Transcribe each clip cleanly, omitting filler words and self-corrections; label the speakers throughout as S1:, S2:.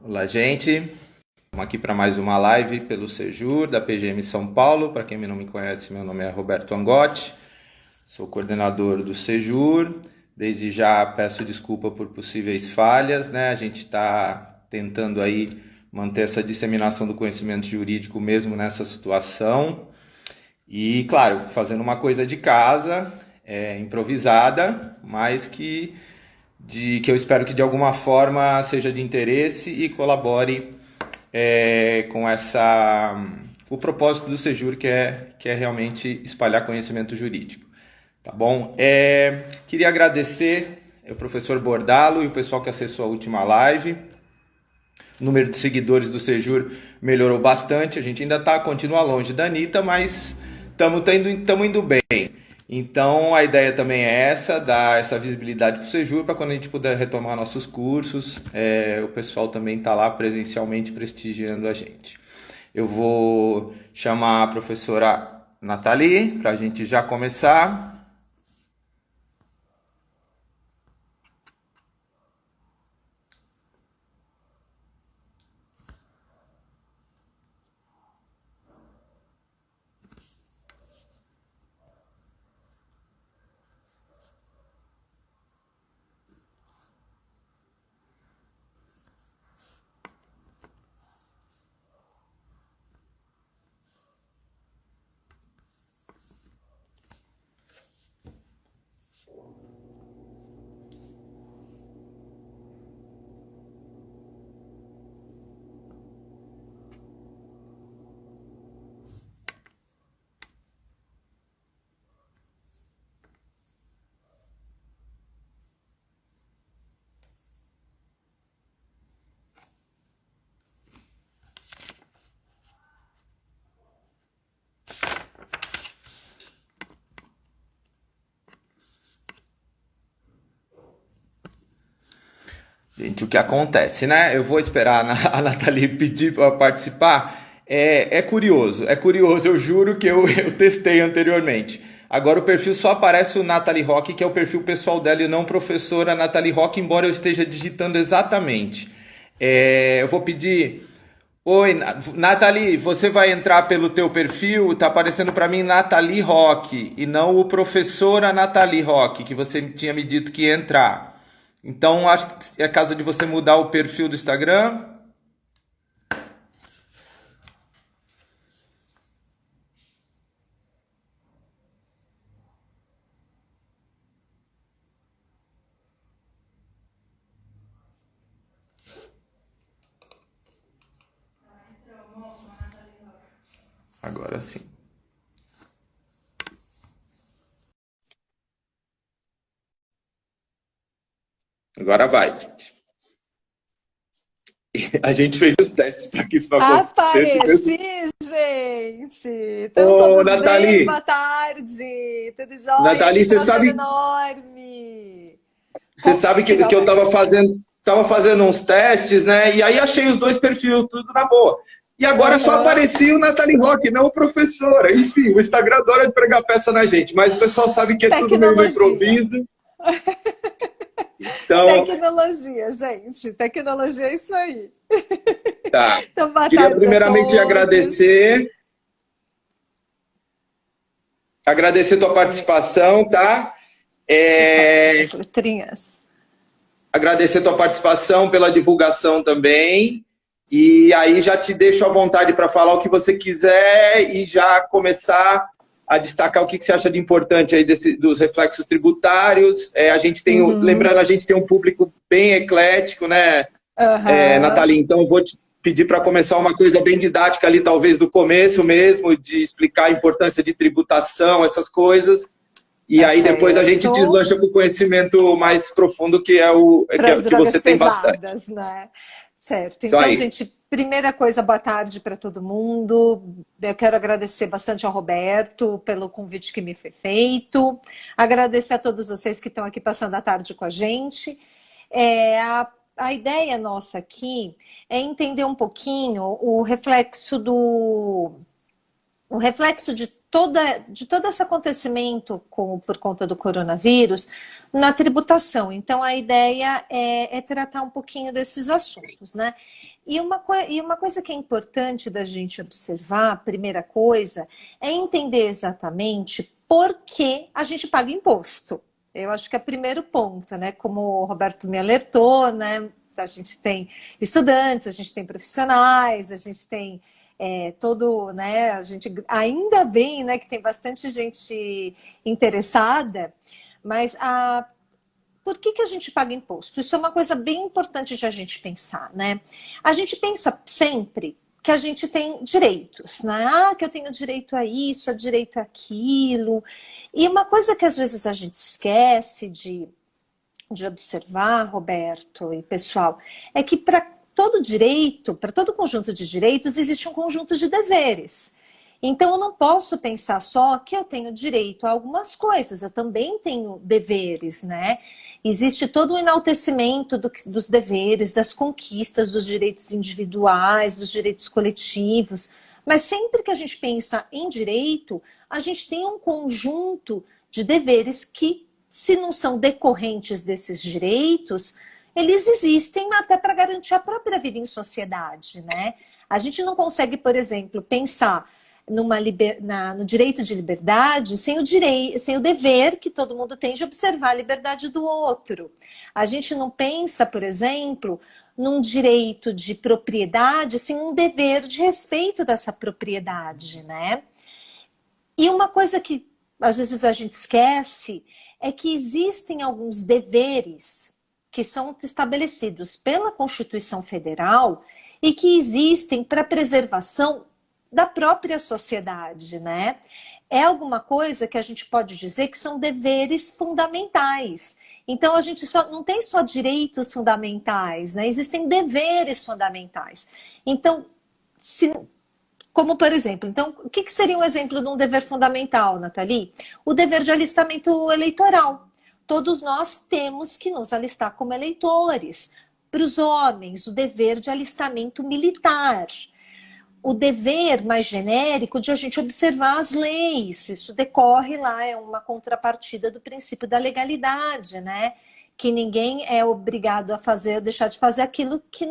S1: Olá, gente. Estamos aqui para mais uma live pelo Sejur, da PGM São Paulo. Para quem não me conhece, meu nome é Roberto Angotti, sou coordenador do Sejur. Desde já peço desculpa por possíveis falhas, né? A gente está tentando aí manter essa disseminação do conhecimento jurídico mesmo nessa situação. E, claro, fazendo uma coisa de casa, improvisada, mas que eu espero que de alguma forma seja de interesse e colabore com o propósito do Sejur, que é realmente espalhar conhecimento jurídico. Tá bom? Queria agradecer o professor Bordalo e o pessoal que acessou a última live. O número de seguidores do Sejur melhorou bastante. A gente ainda continua longe da Anitta, mas estamos indo bem. Então a ideia também é essa, dar essa visibilidade para o Sejur, para quando a gente puder retomar nossos cursos, o pessoal também está lá presencialmente prestigiando a gente. Eu vou chamar a professora Nathalie para a gente já começar. Gente, o que acontece, né? Eu vou esperar a Nathalie pedir para participar. É curioso, eu juro que eu testei anteriormente. Agora o perfil só aparece o Nathalie Rock, que é o perfil pessoal dela e não professora Nathalie Rock, embora eu esteja digitando exatamente. Eu vou pedir. Oi, Nathalie, você vai entrar pelo teu perfil, tá aparecendo para mim Nathalie Rock e não o professora Nathalie Rock, que você tinha me dito que ia entrar. Então, acho que é caso de você mudar o perfil do Instagram. Agora sim. Agora vai. A gente fez os testes para que isso não acontecesse mesmo.
S2: Apareci, gente! Estão
S1: Ô,
S2: todos bem?
S1: Nathalie,
S2: Boa tarde! Tudo jóia?
S1: Nathalie,
S2: Que prazer enorme!
S1: você sabe que eu tava fazendo uns testes, né? E aí achei os dois perfis, tudo na boa. E agora só
S2: Aham.
S1: aparecia o Nathalie Rock, não o professora. Enfim, o Instagram adora de pregar peça na gente, mas o pessoal sabe que é tudo meio no
S2: Tecnologia.
S1: improviso. Então,
S2: Tecnologia, gente. Tecnologia é isso aí.
S1: tá.
S2: Então, boa
S1: Queria
S2: tarde a
S1: primeiramente
S2: todos.
S1: agradecer tua participação, tá?
S2: Deixa eu só botar aqui
S1: É,
S2: as letrinhas.
S1: agradecer tua participação pela divulgação também. E aí já te deixo à vontade para falar o que você quiser e já começar a destacar o que você acha de importante aí dos reflexos tributários. A gente tem,
S2: Uhum.
S1: lembrando, a gente tem um público bem eclético, né,
S2: Aham.
S1: Nathalie? Então eu vou te pedir para começar uma coisa bem didática ali, talvez do começo mesmo, de explicar a importância de tributação, essas coisas. E
S2: Tá
S1: aí depois a gente
S2: certo.
S1: deslancha para o conhecimento mais profundo,
S2: Para as
S1: que
S2: drogas
S1: você tem bastante.
S2: pesadas, né? Certo.
S1: Isso
S2: Então,
S1: aí.
S2: gente, primeira coisa, boa tarde para todo mundo. Eu quero agradecer bastante ao Roberto pelo convite que me foi feito. Agradecer a todos vocês que estão aqui passando a tarde com a gente. A ideia nossa aqui é entender um pouquinho o reflexo de todo esse acontecimento por conta do coronavírus na tributação. Então, a ideia é tratar um pouquinho desses assuntos, né? E uma coisa que é importante da gente observar, a primeira coisa, é entender exatamente por que a gente paga imposto. Eu acho que é o primeiro ponto, né? Como o Roberto me alertou, né? A gente tem estudantes, a gente tem profissionais, a gente tem todo, né? A gente ainda bem, né, que tem bastante gente interessada, mas por que a gente paga imposto? Isso é uma coisa bem importante de a gente pensar, né? A gente pensa sempre que a gente tem direitos, né? Ah, que eu tenho direito a isso, a direito àquilo. E uma coisa que às vezes a gente esquece de observar, Roberto e pessoal, é que para todo direito, para todo conjunto de direitos, existe um conjunto de deveres. Então, eu não posso pensar só que eu tenho direito a algumas coisas, eu também tenho deveres, né? Existe todo o enaltecimento dos deveres, das conquistas, dos direitos individuais, dos direitos coletivos, mas sempre que a gente pensa em direito, a gente tem um conjunto de deveres que, se não são decorrentes desses direitos, eles existem até para garantir a própria vida em sociedade, né? A gente não consegue, por exemplo, pensar no direito de liberdade sem o dever que todo mundo tem de observar a liberdade do outro. A gente não pensa, por exemplo, num direito de propriedade sem um dever de respeito dessa propriedade, né? E uma coisa que às vezes a gente esquece é que existem alguns deveres que são estabelecidos pela Constituição Federal e que existem para a preservação da própria sociedade, né? É alguma coisa que a gente pode dizer que são deveres fundamentais. Então, a gente não tem só direitos fundamentais, né? Existem deveres fundamentais. Então, como, por exemplo, então, o que seria um exemplo de um dever fundamental, Nathalie? O dever de alistamento eleitoral. Todos nós temos que nos alistar como eleitores. Para os homens, o dever de alistamento militar. O dever mais genérico de a gente observar as leis. Isso decorre lá, é uma contrapartida do princípio da legalidade, né? Que ninguém é obrigado a fazer ou deixar de fazer aquilo que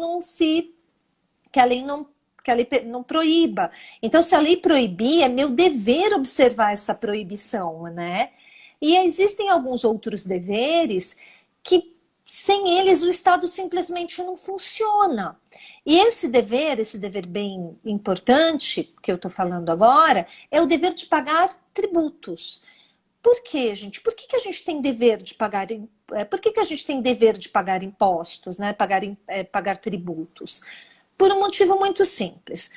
S2: a lei não proíba. Então, se a lei proibir, é meu dever observar essa proibição, né? E existem alguns outros deveres que, sem eles, o Estado simplesmente não funciona. E esse dever bem importante, que eu estou falando agora, é o dever de pagar tributos. Por quê, gente? Por que a gente tem dever de pagar? Por que a gente tem dever de pagar impostos, né? Pagar tributos? Por um motivo muito simples.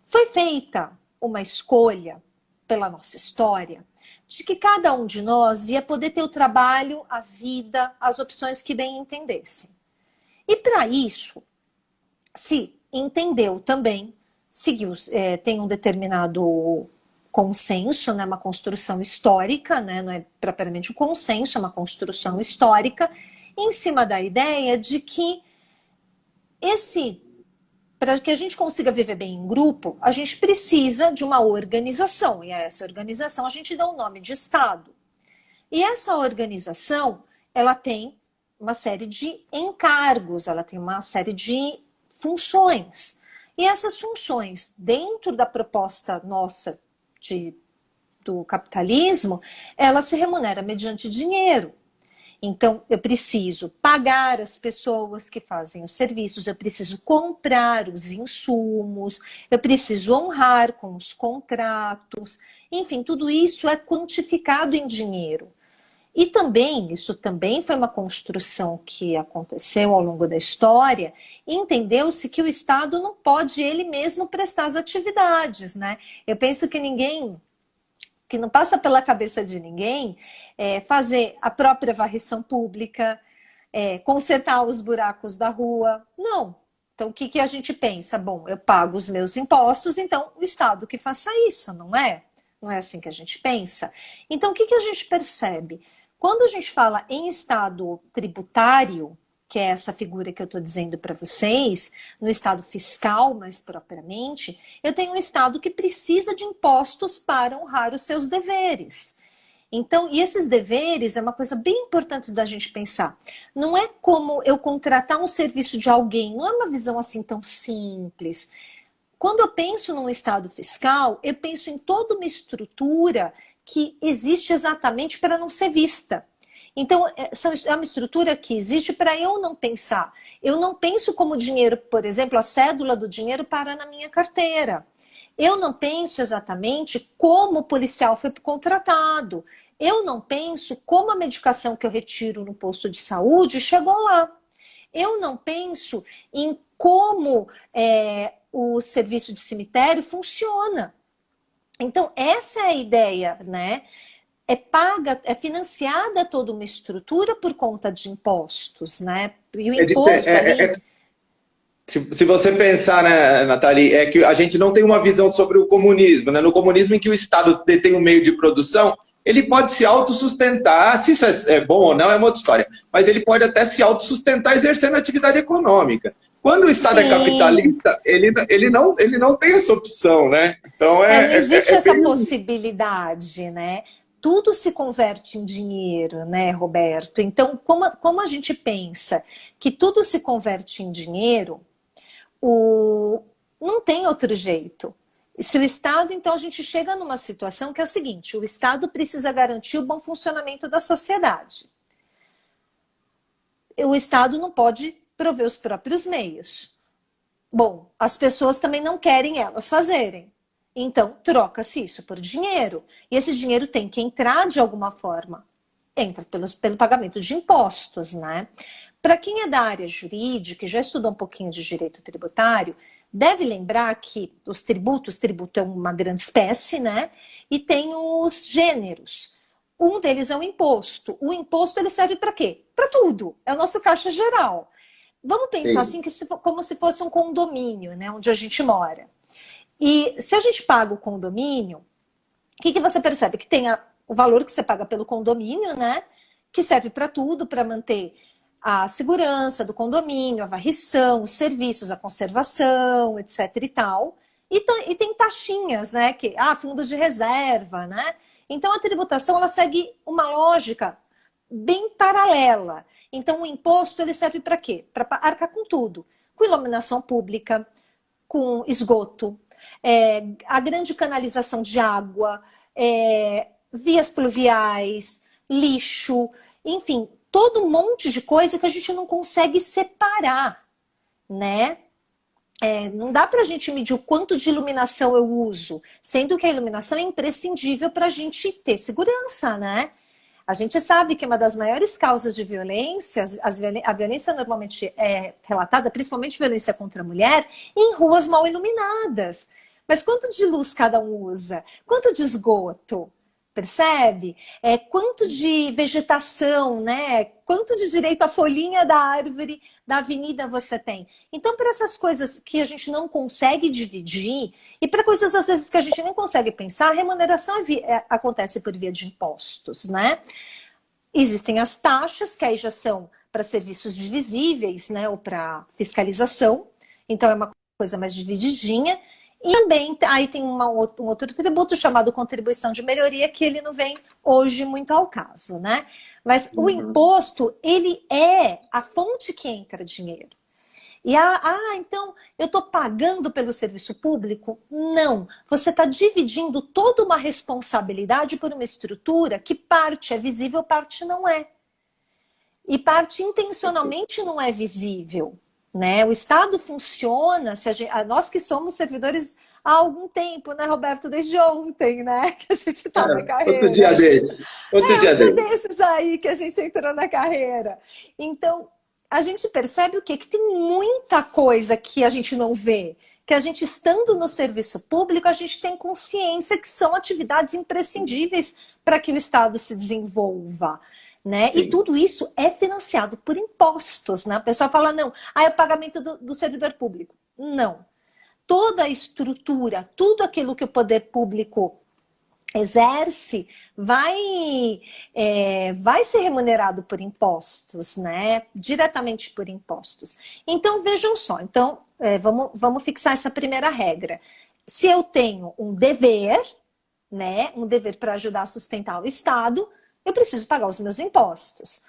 S2: Foi feita uma escolha pela nossa história de que cada um de nós ia poder ter o trabalho, a vida, as opções que bem entendessem. E para isso, se entendeu também, tem um determinado consenso, né, uma construção histórica, né, não é propriamente um consenso, é uma construção histórica, em cima da ideia de que para que a gente consiga viver bem em grupo, a gente precisa de uma organização. E a essa organização a gente dá o nome de Estado. E essa organização, ela tem uma série de encargos, ela tem uma série de funções. E essas funções, dentro da proposta nossa do capitalismo, ela se remunera mediante dinheiro. Então, eu preciso pagar as pessoas que fazem os serviços, eu preciso comprar os insumos, eu preciso honrar com os contratos. Enfim, tudo isso é quantificado em dinheiro. E também, isso também foi uma construção que aconteceu ao longo da história, entendeu-se que o Estado não pode ele mesmo prestar as atividades, né? Eu penso que não passa pela cabeça de ninguém fazer a própria varrição pública, consertar os buracos da rua. Não. Então, o que a gente pensa? Bom, eu pago os meus impostos, então o Estado que faça isso, não é? Não é assim que a gente pensa? Então, o que a gente percebe? Quando a gente fala em Estado tributário, que é essa figura que eu estou dizendo para vocês, no Estado fiscal mais propriamente, eu tenho um Estado que precisa de impostos para honrar os seus deveres. Então, e esses deveres é uma coisa bem importante da gente pensar. Não é como eu contratar um serviço de alguém, não é uma visão assim tão simples. Quando eu penso num Estado fiscal, eu penso em toda uma estrutura que existe exatamente para não ser vista. Então, é uma estrutura que existe para eu não pensar. Eu não penso como dinheiro, por exemplo, a cédula do dinheiro para na minha carteira. Eu não penso exatamente como o policial foi contratado. Eu não penso como a medicação que eu retiro no posto de saúde chegou lá. Eu não penso em como o serviço de cemitério funciona. Então, essa é a ideia, né? É financiada toda uma estrutura por conta de impostos, né? E o imposto
S1: se você pensar, né, Nathalie, é que a gente não tem uma visão sobre o comunismo, né? No comunismo, em que o Estado detém um meio de produção, ele pode se autossustentar, se isso é bom ou não é uma outra história, mas ele pode até se autossustentar exercendo atividade econômica. Quando o Estado é capitalista, ele não tem essa opção, né? Então
S2: não existe essa possibilidade, né? Tudo se converte em dinheiro, né, Roberto? Então, como a gente pensa que tudo se converte em dinheiro, não tem outro jeito. Se o Estado, então, a gente chega numa situação que é o seguinte: o Estado precisa garantir o bom funcionamento da sociedade. O Estado não pode prover os próprios meios. Bom, as pessoas também não querem elas fazerem. Então, troca-se isso por dinheiro. E esse dinheiro tem que entrar de alguma forma. Entra pelo pagamento de impostos, né? Para quem é da área jurídica, e já estudou um pouquinho de direito tributário, deve lembrar que tributo é uma grande espécie, né? E tem os gêneros. Um deles é o imposto. O imposto, ele serve para quê? Para tudo. É o nosso caixa geral. Vamos pensar assim, como se fosse um condomínio, né? Onde a gente mora. E se a gente paga o condomínio, o que você percebe? Que tem o valor que você paga pelo condomínio, né? Que serve para tudo, para manter a segurança do condomínio, a varrição, os serviços, a conservação, etc e tal. E tem taxinhas, né? Fundos de reserva, né? Então a tributação ela segue uma lógica bem paralela. Então o imposto ele serve para quê? Para arcar com tudo. Com iluminação pública, com esgoto, a grande canalização de água, vias pluviais, lixo, enfim, todo um monte de coisa que a gente não consegue separar, né? Não dá para a gente medir o quanto de iluminação eu uso, sendo que a iluminação é imprescindível para a gente ter segurança, né? A gente sabe que uma das maiores causas de violência, a violência normalmente é relatada, principalmente violência contra a mulher, em ruas mal iluminadas. Mas quanto de luz cada um usa? Quanto de esgoto? Percebe? Quanto de vegetação, né? Quanto de direito à folhinha da árvore da avenida você tem? Então, para essas coisas que a gente não consegue dividir, e para coisas às vezes que a gente nem consegue pensar, a remuneração acontece por via de impostos, né? Existem as taxas, que aí já são para serviços divisíveis, né? Ou para fiscalização. Então, é uma coisa mais divididinha. E também aí tem um outro tributo chamado contribuição de melhoria, que ele não vem hoje muito ao caso, né? Mas o imposto, ele é a fonte que entra dinheiro. E então eu estou pagando pelo serviço público? Não. Você está dividindo toda uma responsabilidade por uma estrutura que parte é visível, parte não é. E parte intencionalmente não é visível. Né? O Estado funciona, nós que somos servidores há algum tempo, né, Roberto? Desde ontem, né? Que a gente está na carreira.
S1: Outro dia desse. Outro dia
S2: desses aí que a gente entrou na carreira. Então, a gente percebe o quê? Que tem muita coisa que a gente não vê. Que a gente, estando no serviço público, a gente tem consciência que são atividades imprescindíveis para que o Estado se desenvolva. Né? E tudo isso é financiado por impostos, né? A pessoa fala, não, é o pagamento do servidor público. Não. Toda a estrutura, tudo aquilo que o poder público exerce vai ser remunerado por impostos, né? Diretamente por impostos. Então, vejam só. Então, vamos fixar essa primeira regra. Se eu tenho um dever, né? Um dever para ajudar a sustentar o Estado, eu preciso pagar os meus impostos.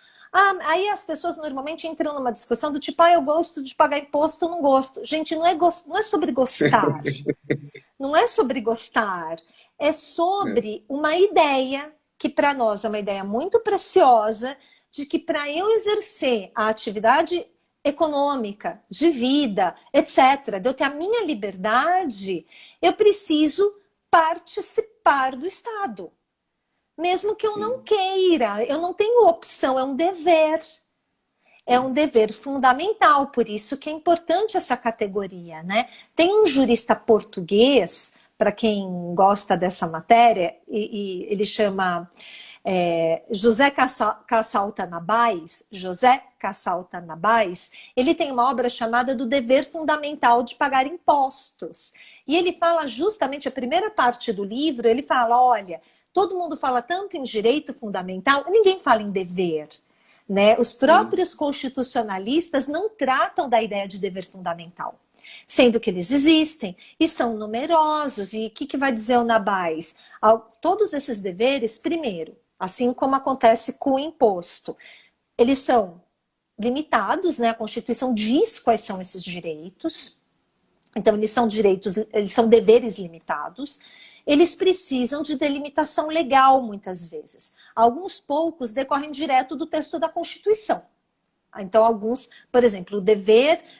S2: Aí as pessoas normalmente entram numa discussão do tipo, eu gosto de pagar imposto ou não gosto. Gente, não é sobre gostar. Não é sobre gostar. É sobre uma ideia, que para nós é uma ideia muito preciosa, de que para eu exercer a atividade econômica, de vida, etc., de eu ter a minha liberdade, eu preciso participar do Estado. Mesmo que eu não queira, eu não tenho opção, é um dever. É um dever fundamental, por isso que é importante essa categoria, né? Tem um jurista português, para quem gosta dessa matéria, e ele chama José Cassalta Nabais. José Cassalta Nabais, ele tem uma obra chamada Do Dever Fundamental de Pagar Impostos. E ele fala justamente, a primeira parte do livro, ele fala, olha, todo mundo fala tanto em direito fundamental, ninguém fala em dever. Né? Os próprios constitucionalistas não tratam da ideia de dever fundamental, sendo que eles existem e são numerosos. E o que vai dizer o Nabais? Todos esses deveres, primeiro, assim como acontece com o imposto, eles são limitados, né? A Constituição diz quais são esses direitos, então eles são deveres limitados. Eles precisam de delimitação legal, muitas vezes. Alguns poucos decorrem direto do texto da Constituição. Então, alguns, por exemplo,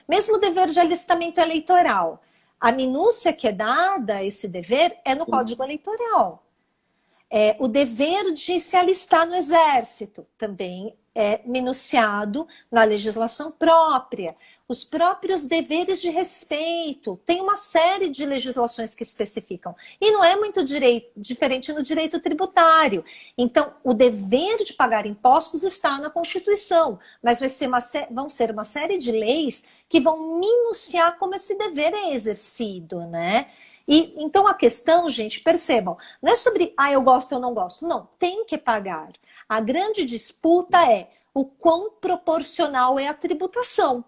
S2: mesmo o dever de alistamento eleitoral, a minúcia que é dada a esse dever é no Código Eleitoral. O dever de se alistar no Exército também é minuciado na legislação própria. Os próprios deveres de respeito, tem uma série de legislações que especificam. E não é muito diferente no direito tributário. Então, o dever de pagar impostos está na Constituição, mas vão ser uma série de leis que vão minuciar como esse dever é exercido, né? E então a questão, gente, percebam, não é sobre eu gosto ou não gosto. Não, tem que pagar. A grande disputa é o quão proporcional é a tributação.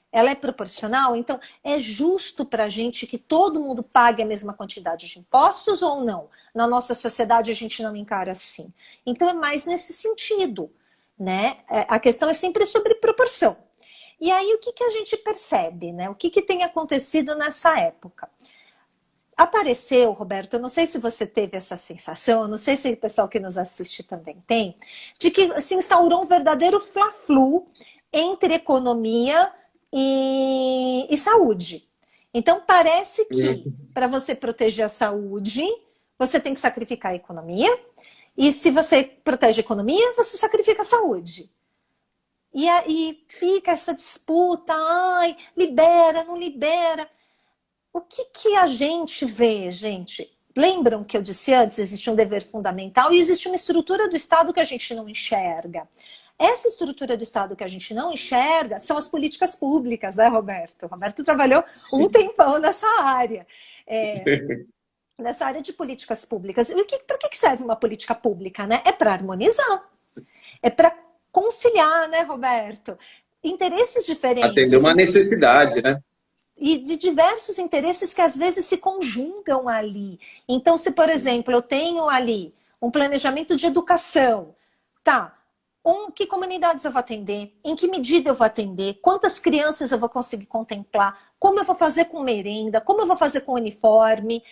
S2: Ela é proporcional? Então, é justo para a gente que todo mundo pague a mesma quantidade de impostos ou não? Na nossa sociedade, a gente não encara assim. Então, é mais nesse sentido, né? A questão é sempre sobre proporção. E aí, o que a gente percebe, né? O que tem acontecido nessa época? Apareceu, Roberto, eu não sei se você teve essa sensação, eu não sei se o pessoal que nos assiste também tem, de que se instaurou um verdadeiro fla-flu entre economia e saúde. Então, parece que para você proteger a saúde, você tem que sacrificar a economia, e se você protege a economia, você sacrifica a saúde. E aí fica essa disputa, libera, não libera. O que a gente vê, gente? Lembram que eu disse antes, existe um dever fundamental e existe uma estrutura do Estado que a gente não enxerga. Essa estrutura do Estado que a gente não enxerga são as políticas públicas, né, Roberto? O Roberto trabalhou um tempão nessa área. Nessa área de políticas públicas. E para que serve uma política pública, né? É para harmonizar. É para conciliar, né, Roberto? Interesses diferentes.
S3: Atender uma necessidade, né?
S2: E de diversos interesses que às vezes se conjugam ali. Então, se, por exemplo, eu tenho ali um planejamento de educação, que comunidades eu vou atender, em que medida eu vou atender, quantas crianças eu vou conseguir contemplar, como eu vou fazer com merenda, como eu vou fazer com uniforme,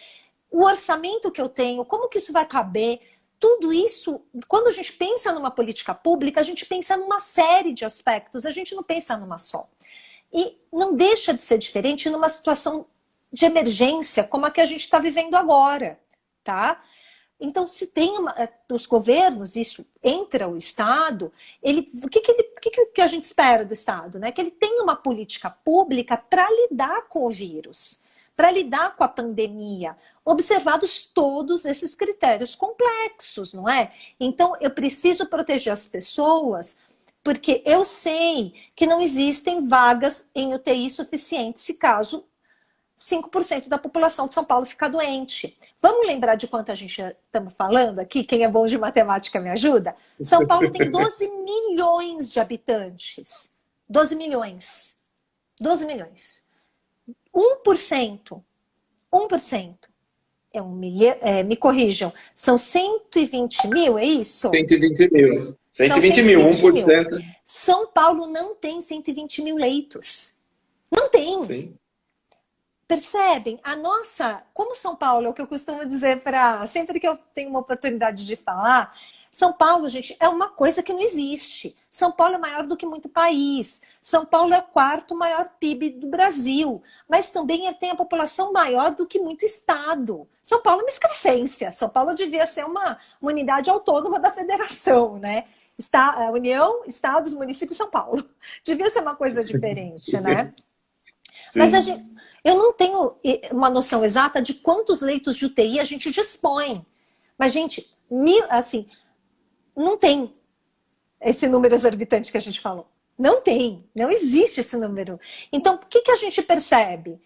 S2: o orçamento que eu tenho, como que isso vai caber. Tudo isso, quando a gente pensa numa política pública, a gente pensa numa série de aspectos, a gente não pensa numa só. E não deixa de ser diferente numa situação de emergência como a que a gente está vivendo agora, tá? Então, se tem os governos, isso entra o Estado, o que a gente espera do Estado? Né? Que ele tenha uma política pública para lidar com o vírus, para lidar com a pandemia, observados todos esses critérios complexos, não é? Então, eu preciso proteger as pessoas, porque eu sei que não existem vagas em UTI suficientes se caso 5% da população de São Paulo fica doente. Vamos lembrar de quanto a gente estamos falando aqui? Quem é bom de matemática me ajuda? São Paulo tem 12 milhões de habitantes. 12 milhões. 12 milhões. 1%. 1%. Me corrijam. São 120 mil, é isso?
S3: 120 mil. 120
S2: São
S3: mil,
S2: 120
S3: 1%.
S2: mil. São Paulo não tem 120 mil leitos. Não tem.
S3: Sim.
S2: Percebem? A nossa, como São Paulo, é o que eu costumo dizer para sempre que eu tenho uma oportunidade de falar, São Paulo, gente, é uma coisa que não existe. São Paulo é maior do que muito país. São Paulo é o quarto maior PIB do Brasil, mas também tem a população maior do que muito estado. São Paulo é uma excrescência. São Paulo devia ser uma unidade autônoma da federação, né? A União, Estados, Municípios, São Paulo. Devia ser uma coisa diferente, né?
S3: Sim.
S2: Mas eu não tenho uma noção exata de quantos leitos de UTI a gente dispõe. Mas, gente, assim, não tem esse número exorbitante que a gente falou. Não tem, não existe esse número. Então, o que a gente percebe?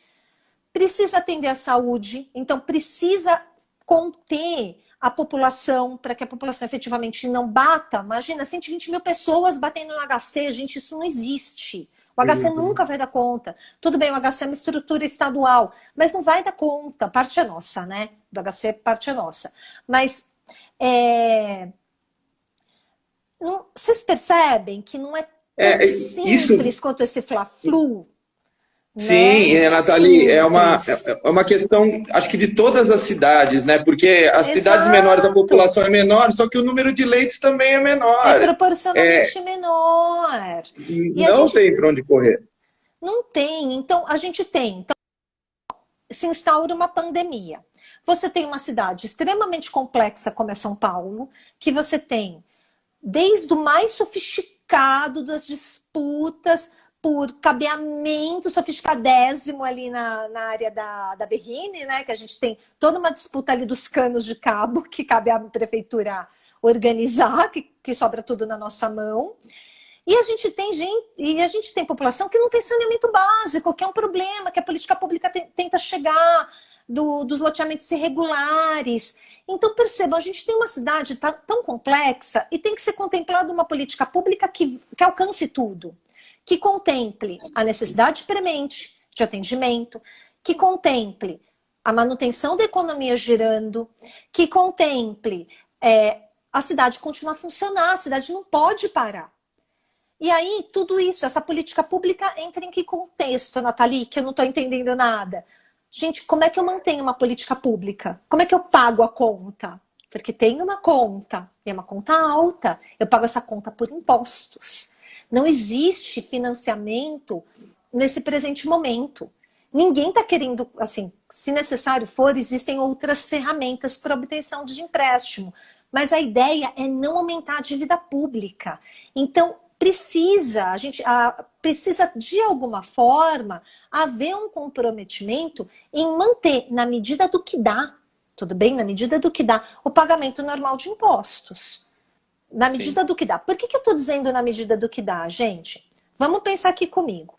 S2: Precisa atender a saúde, então precisa conter a população, para que a população efetivamente não bata. Imagina, 120 mil pessoas batendo no HC, gente, isso não existe. O HC nunca vai dar conta. Tudo bem, o HC é uma estrutura estadual, mas não vai dar conta. Parte é nossa, né? Do HC, parte é nossa. Mas vocês percebem que não é tão simples quanto esse fla-flu?
S3: Sim,
S2: né?
S3: Nathalie, é uma questão, acho que de todas as cidades, né? Porque as cidades menores a população é menor, só que o número de leitos também é menor.
S2: É proporcionalmente menor.
S3: Não tem para onde correr.
S2: Não tem. Então, a gente tem. Então, se instaura uma pandemia. Você tem uma cidade extremamente complexa como é São Paulo, que você tem desde o mais sofisticado das disputas por cabeamento sofisticadésimo ali na área da Berrine, né? Que a gente tem toda uma disputa ali dos canos de cabo que cabe à prefeitura organizar, que sobra tudo na nossa mão. E a gente tem população que não tem saneamento básico, que é um problema, que a política pública tenta chegar dos loteamentos irregulares. Então, percebam, a gente tem uma cidade tão complexa e tem que ser contemplada uma política pública que alcance tudo. Que contemple a necessidade premente de atendimento, que contemple a manutenção da economia girando, que contemple a cidade continuar a funcionar, a cidade não pode parar. E aí, tudo isso, essa política pública entra em que contexto, Nathalie, que eu não estou entendendo nada? Gente, como é que eu mantenho uma política pública? Como é que eu pago a conta? Porque tem uma conta, e é uma conta alta, eu pago essa conta por impostos. Não existe financiamento nesse presente momento. Ninguém está querendo, assim, se necessário for, existem outras ferramentas para obtenção de empréstimo. Mas a ideia é não aumentar a dívida pública. Então, precisa de alguma forma haver um comprometimento em manter, na medida do que dá, tudo bem? Na medida do que dá, o pagamento normal de impostos. Na medida do que dá. Por que eu estou dizendo na medida do que dá, gente? Vamos pensar aqui comigo.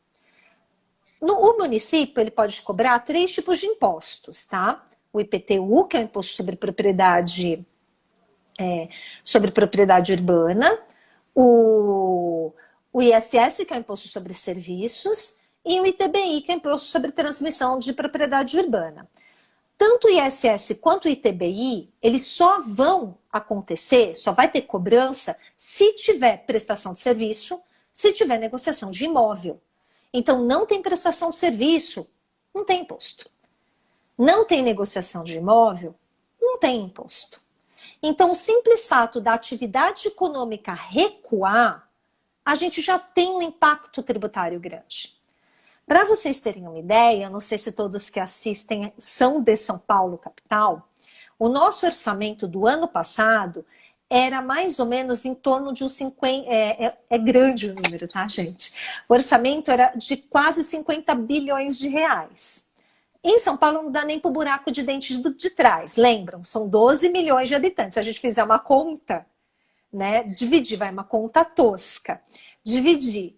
S2: O município ele pode cobrar 3 tipos de impostos, tá? O IPTU, que é o imposto sobre propriedade urbana, o ISS, que é o imposto sobre serviços, e o ITBI, que é o imposto sobre transmissão de propriedade urbana. Tanto o ISS quanto o ITBI, eles só vão acontecer, só vai ter cobrança se tiver prestação de serviço, se tiver negociação de imóvel. Então, não tem prestação de serviço, não tem imposto. Não tem negociação de imóvel, não tem imposto. Então, o simples fato da atividade econômica recuar, a gente já tem um impacto tributário grande. Para vocês terem uma ideia, não sei se todos que assistem são de São Paulo, capital, o nosso orçamento do ano passado era mais ou menos em torno de uns 50... É grande o número, tá, gente? O orçamento era de quase 50 bilhões de reais. Em São Paulo não dá nem para o buraco de dente de trás, lembram? São 12 milhões de habitantes. Se a gente fizer uma conta, né, vai uma conta tosca, dividir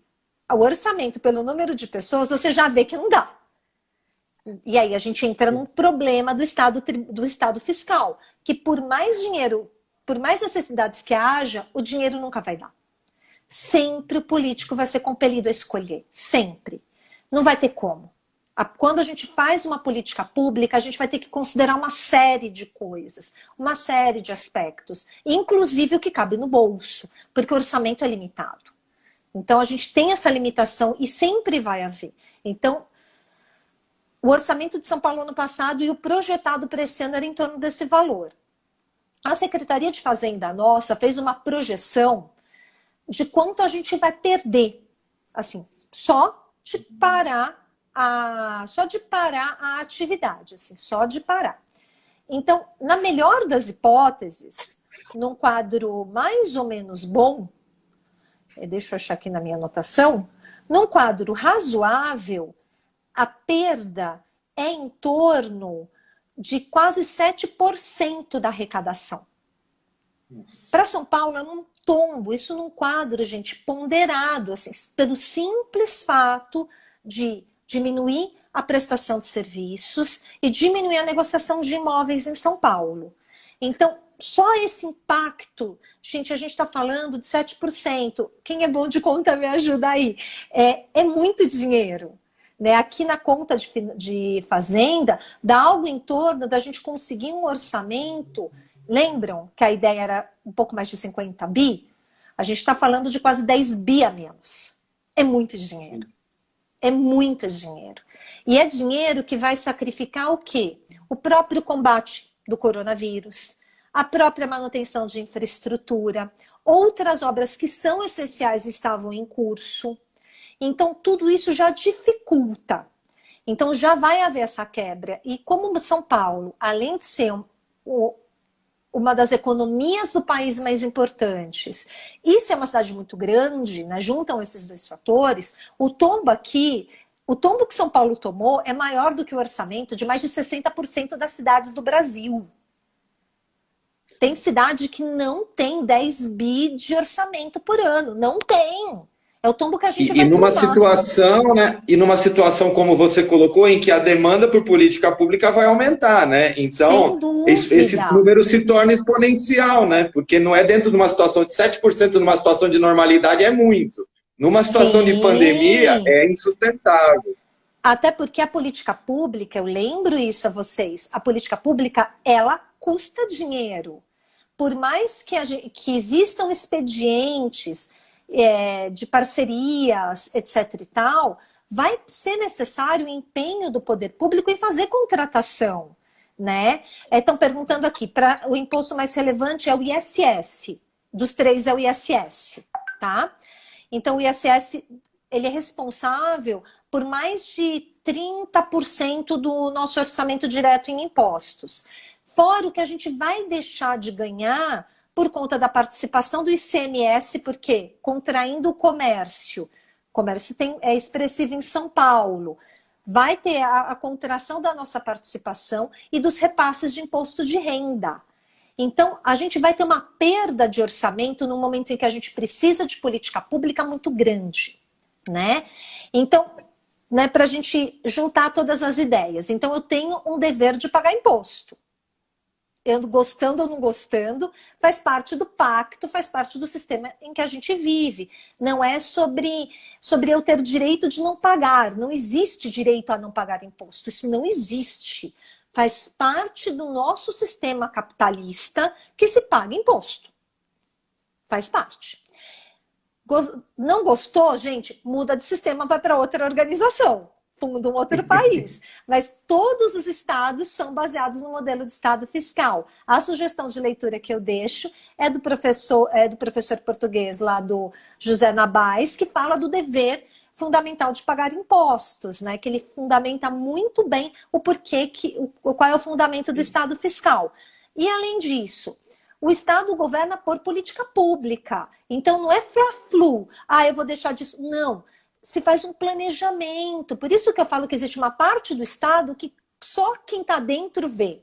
S2: o orçamento pelo número de pessoas, você já vê que não dá. E aí a gente entra num problema do estado fiscal, que por mais dinheiro, por mais necessidades que haja, o dinheiro nunca vai dar. Sempre o político vai ser compelido a escolher, sempre. Não vai ter como. Quando a gente faz uma política pública, a gente vai ter que considerar uma série de coisas, uma série de aspectos, inclusive o que cabe no bolso, porque o orçamento é limitado. Então, a gente tem essa limitação e sempre vai haver. Então, o orçamento de São Paulo ano passado e o projetado para esse ano era em torno desse valor. A Secretaria de Fazenda nossa fez uma projeção de quanto a gente vai perder, assim, só de parar a atividade, assim, só de parar. Então, na melhor das hipóteses, num quadro mais ou menos bom, deixa eu achar aqui na minha anotação, num quadro razoável, a perda é em torno de quase 7% da arrecadação. Para São Paulo é um tombo, isso num quadro, gente, ponderado, assim, pelo simples fato de diminuir a prestação de serviços e diminuir a negociação de imóveis em São Paulo. Então, só esse impacto, gente, a gente está falando de 7%. Quem é bom de conta me ajuda aí. É muito dinheiro. Né? Aqui na conta de Fazenda, dá algo em torno da gente conseguir um orçamento. Lembram que a ideia era um pouco mais de 50 bi? A gente está falando de quase 10 bi a menos. É muito dinheiro. É muito dinheiro. E é dinheiro que vai sacrificar o quê? O próprio combate do coronavírus, a própria manutenção de infraestrutura, outras obras que são essenciais estavam em curso. Então, tudo isso já dificulta. Então, já vai haver essa quebra. E como São Paulo, além de ser uma das economias do país mais importantes, e ser uma cidade muito grande, né, juntam esses dois fatores, o tombo que São Paulo tomou é maior do que o orçamento de mais de 60% das cidades do Brasil. Tem cidade que não tem 10 bi de orçamento por ano. Não tem. É o tombo que a gente vai
S3: numa
S2: tomar.
S3: situação, né? E numa situação como você colocou, em que a demanda por política pública vai aumentar, né? Então, esse número se torna exponencial, né? Porque não é dentro de uma situação de 7%, numa situação de normalidade é muito. Numa situação de pandemia é insustentável.
S2: Até porque a política pública, eu lembro isso a vocês, a política pública, ela custa dinheiro. Por mais que existam expedientes de parcerias, etc. e tal, vai ser necessário o empenho do poder público em fazer contratação. Né? Estão perguntando aqui, o imposto mais relevante é o ISS. Dos três é o ISS. Tá? Então, o ISS ele é responsável por mais de 30% do nosso orçamento direto em impostos. Fora o que a gente vai deixar de ganhar por conta da participação do ICMS, porque contraindo o comércio é expressivo em São Paulo, vai ter a contração da nossa participação e dos repasses de imposto de renda. Então, a gente vai ter uma perda de orçamento no momento em que a gente precisa de política pública muito grande, né? Então, né, para a gente juntar todas as ideias. Então, eu tenho um dever de pagar imposto. Eu gostando ou não gostando, faz parte do pacto, faz parte do sistema em que a gente vive. Não é sobre eu ter direito de não pagar. Não existe direito a não pagar imposto. Isso não existe. Faz parte do nosso sistema capitalista que se paga imposto. Faz parte. Não gostou, gente? Muda de sistema, vai para outra organização. Funda um outro país. Mas todos os estados são baseados no modelo de estado fiscal. A sugestão de leitura que eu deixo é do professor português lá do José Nabais, que fala do dever fundamental de pagar impostos, né? Que ele fundamenta muito bem o porquê, qual é o fundamento do estado fiscal. E além disso, o Estado governa por política pública. Então não é fla-flu. Eu vou deixar disso. Não. Se faz um planejamento. Por isso que eu falo que existe uma parte do Estado que só quem está dentro vê.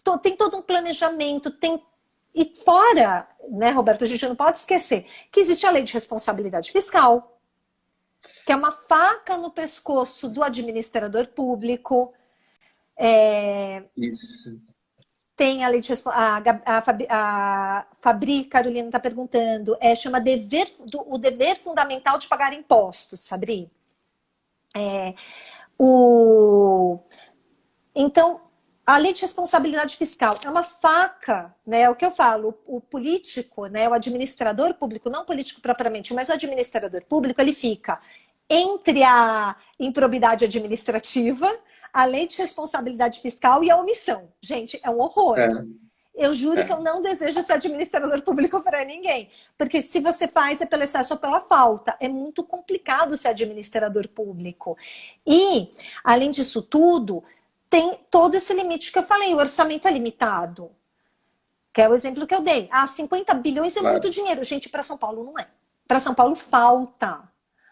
S2: Então, tem todo um planejamento, e fora, né, Roberto, a gente não pode esquecer que existe a lei de responsabilidade fiscal, que é uma faca no pescoço do administrador público.
S3: Isso.
S2: Tem a lei de a Fabri Carolina está perguntando, chama o dever fundamental de pagar impostos, Fabri. Então, a lei de responsabilidade fiscal é uma faca, né? É o que eu falo, o político, né? O administrador público, não político propriamente, mas o administrador público, ele fica entre a improbidade administrativa, a lei de responsabilidade fiscal e a omissão. Gente, é um horror. Eu juro que eu não desejo ser administrador público para ninguém. Porque se você faz é pelo excesso ou pela falta. É muito complicado ser administrador público. E, além disso tudo, tem todo esse limite que eu falei. O orçamento é limitado. Que é o exemplo que eu dei. 50 bilhões é muito dinheiro. Gente, para São Paulo não é. Para São Paulo falta.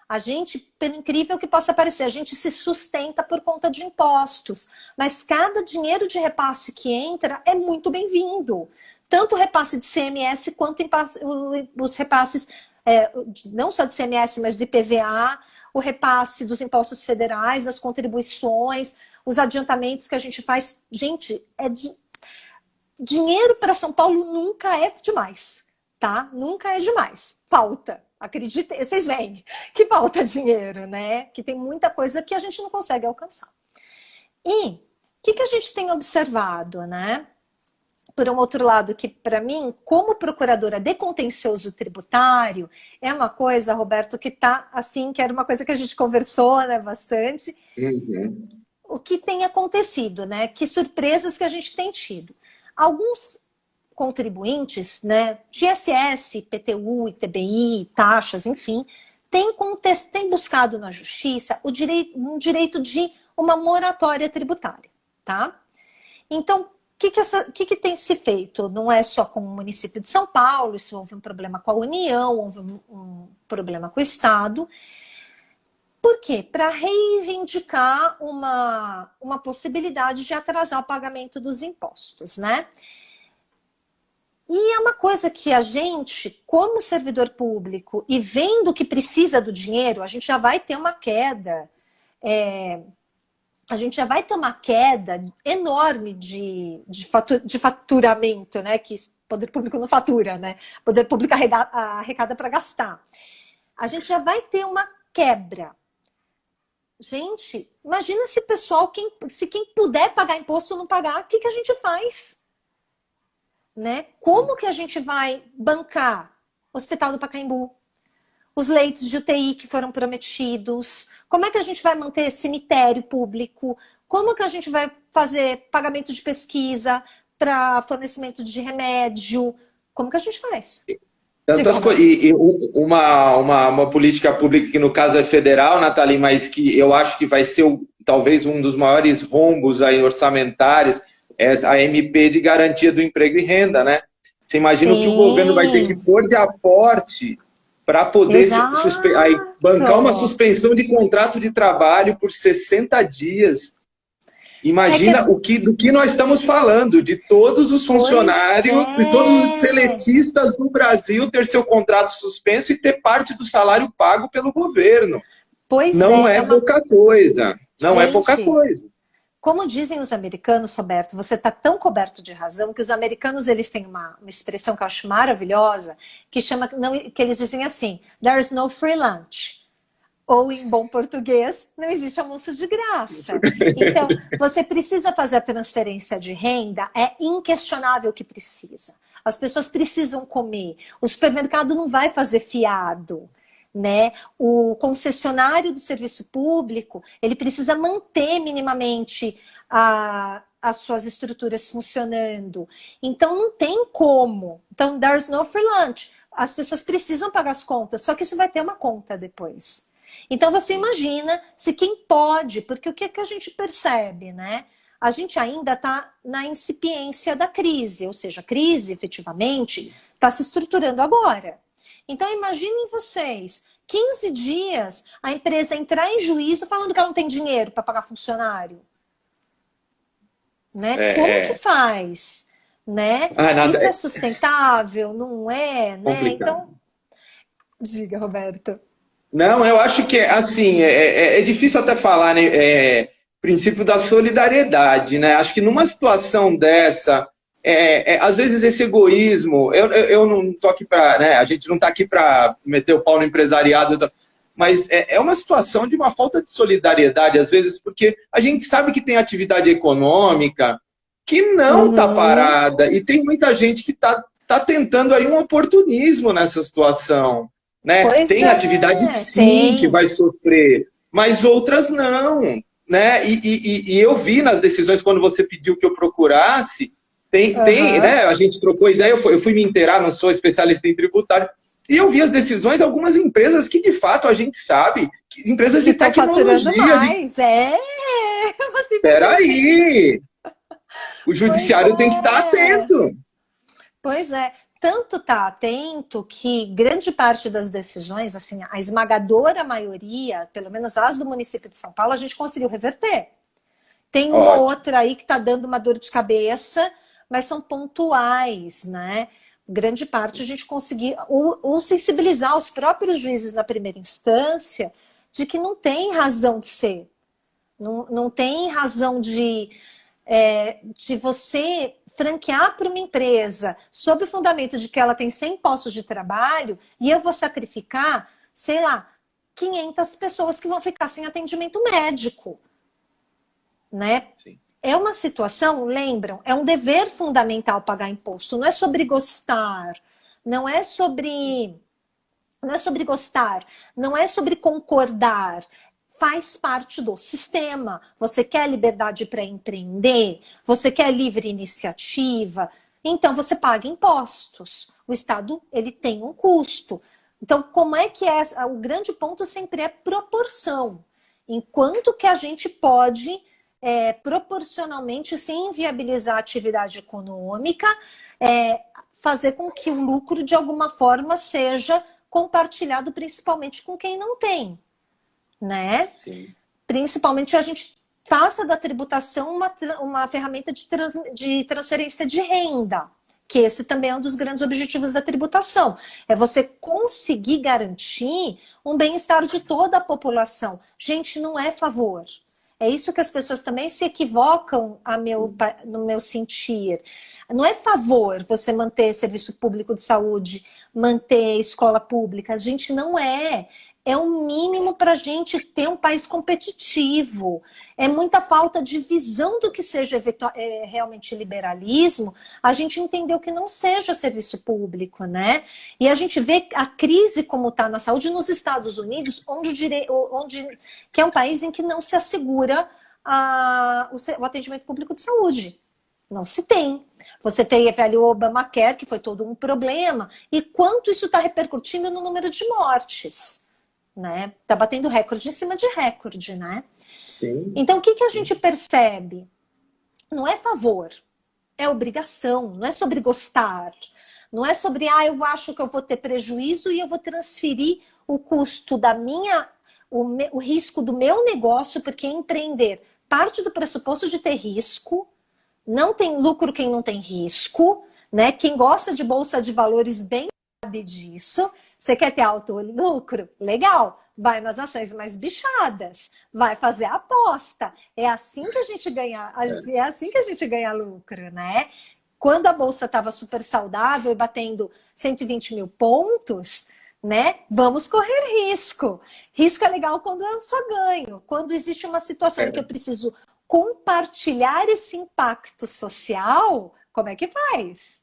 S2: A gente, pelo incrível que possa parecer, a gente se sustenta por conta de impostos. Mas cada dinheiro de repasse que entra é muito bem-vindo. Tanto o repasse de CMS quanto os repasses, não só de CMS, mas do IPVA, o repasse dos impostos federais, das contribuições, os adiantamentos que a gente faz. Gente, dinheiro para São Paulo nunca é demais, tá? Nunca é demais. Falta. Acreditem, vocês veem que falta dinheiro, né? Que tem muita coisa que a gente não consegue alcançar. E o que a gente tem observado, né? Por um outro lado, que para mim, como procuradora de contencioso tributário, é uma coisa, Roberto, que tá assim, que era uma coisa que a gente conversou, né, bastante. O que tem acontecido, né? Que surpresas que a gente tem tido. Alguns contribuintes, né, de ISS, IPTU, ITBI, taxas, enfim, têm buscado na justiça um direito de uma moratória tributária, tá? Então, o que tem se feito? Não é só com o município de São Paulo, isso houve um problema com a União, houve um problema com o Estado. Por quê? Para reivindicar uma possibilidade de atrasar o pagamento dos impostos, né? E é uma coisa que a gente, como servidor público, e vendo que precisa do dinheiro, a gente já vai ter uma queda. A gente já vai ter uma queda enorme de faturamento, né? Que o poder público não fatura, né? O poder público arrecada para gastar. A gente já vai ter uma quebra. Gente, imagina se pessoal, se quem puder pagar imposto não pagar, o que a gente faz? Né? Como que a gente vai bancar o Hospital do Pacaembu, os leitos de UTI que foram prometidos? Como é que a gente vai manter cemitério público? Como que a gente vai fazer pagamento de pesquisa para fornecimento de remédio? Como que a gente faz?
S3: Tantas coisas. E uma política pública que no caso é federal, Nathalie, mas que eu acho que vai ser talvez um dos maiores rombos aí orçamentários, é a MP de garantia do emprego e renda, né? Você imagina o que o governo vai ter que pôr de aporte para poder bancar uma suspensão de contrato de trabalho por 60 dias. Imagina do que nós estamos falando, de todos os funcionários, de todos os seletistas do Brasil ter seu contrato suspenso e ter parte do salário pago pelo governo. Não é pouca coisa. Não é pouca coisa.
S2: Como dizem os americanos, Roberto, você está tão coberto de razão que os americanos eles têm uma expressão que eu acho maravilhosa, que eles dizem assim, there's no free lunch. Ou, em bom português, não existe almoço de graça. Então, você precisa fazer a transferência de renda, é inquestionável que precisa. As pessoas precisam comer. O supermercado não vai fazer fiado. Né? O concessionário do serviço público, ele precisa manter minimamente as suas estruturas funcionando. Então, não tem como. Então, there's no free lunch. As pessoas precisam pagar as contas, só que isso vai ter uma conta depois. Então, você imagina se quem pode, porque o que a gente percebe, né? A gente ainda está na incipiência da crise, ou seja, a crise, efetivamente, está se estruturando agora. Então, imaginem vocês, 15 dias, a empresa entrar em juízo falando que ela não tem dinheiro para pagar funcionário. Né? Como que faz? Né? Isso é sustentável? Não é? Né? Então, diga, Roberto.
S3: Não, eu acho que assim, é difícil até falar, né? Princípio da solidariedade, né? Acho que numa situação dessa, às vezes esse egoísmo, eu não tô aqui para, né? A gente não está aqui para meter o pau no empresariado, mas é uma situação de uma falta de solidariedade, às vezes, porque a gente sabe que tem atividade econômica que não está parada, e tem muita gente que está tentando aí um oportunismo nessa situação. Né?
S2: Pois
S3: tem atividade sim que vai sofrer, mas outras não. Né? E eu vi nas decisões, quando você pediu que eu procurasse, né? A gente trocou ideia, eu fui me inteirar, não sou especialista em tributário, e eu vi as decisões, algumas empresas que de fato a gente sabe, empresas de tecnologia.
S2: Mais,
S3: Espera aí! O judiciário tem que estar atento.
S2: Pois é. Tanto está atento que grande parte das decisões, assim, a esmagadora maioria, pelo menos as do município de São Paulo, a gente conseguiu reverter. Tem uma outra aí que está dando uma dor de cabeça, mas são pontuais, né? Grande parte a gente conseguiu ou sensibilizar os próprios juízes na primeira instância de que não tem razão de ser. Não tem razão de você franquear para uma empresa sob o fundamento de que ela tem 100 postos de trabalho e eu vou sacrificar, sei lá, 500 pessoas que vão ficar sem atendimento médico. Né? Sim. É uma situação, lembram, é um dever fundamental pagar imposto. Não é sobre gostar, não é sobre gostar, não é sobre concordar. Faz parte do sistema. Você quer liberdade para empreender? Você quer livre iniciativa? Então você paga impostos. O Estado, ele tem um custo. Então, como é que é? O grande ponto sempre é proporção. Enquanto que a gente pode proporcionalmente, sem inviabilizar a atividade econômica, fazer com que o lucro de alguma forma seja compartilhado principalmente com quem não tem. Né?
S3: Sim.
S2: Principalmente a gente faça da tributação uma ferramenta de transferência de renda, que esse também é um dos grandes objetivos da tributação. É você conseguir garantir um bem-estar de toda a população. Gente, não é favor. É isso que as pessoas também se equivocam no meu sentir. Não é favor você manter serviço público de saúde, manter escola pública. A gente não é. É o mínimo para a gente ter um país competitivo. É muita falta de visão do que seja realmente liberalismo. A gente entendeu que não seja serviço público, né? E a gente vê a crise como está na saúde nos Estados Unidos, que é um país em que não se assegura o atendimento público de saúde. Não se tem. Você teve o Obamacare, que foi todo um problema. E quanto isso está repercutindo no número de mortes? Né? Tá batendo recorde em cima de recorde, né?
S3: Sim.
S2: Então, o que a gente percebe? Não é favor, é obrigação, não é sobre gostar. Não é sobre, eu acho que eu vou ter prejuízo e eu vou transferir o custo o risco do meu negócio, porque empreender parte do pressuposto de ter risco, não tem lucro quem não tem risco, né? Quem gosta de bolsa de valores bem sabe disso. Você quer ter alto lucro? Legal. Vai nas ações mais bichadas. Vai fazer a aposta. É assim que a gente ganha lucro, né? Quando a bolsa estava super saudável e batendo 120 mil pontos, né? Vamos correr risco. Risco é legal quando eu só ganho. Quando existe uma situação em que eu preciso compartilhar esse impacto social, como é que faz?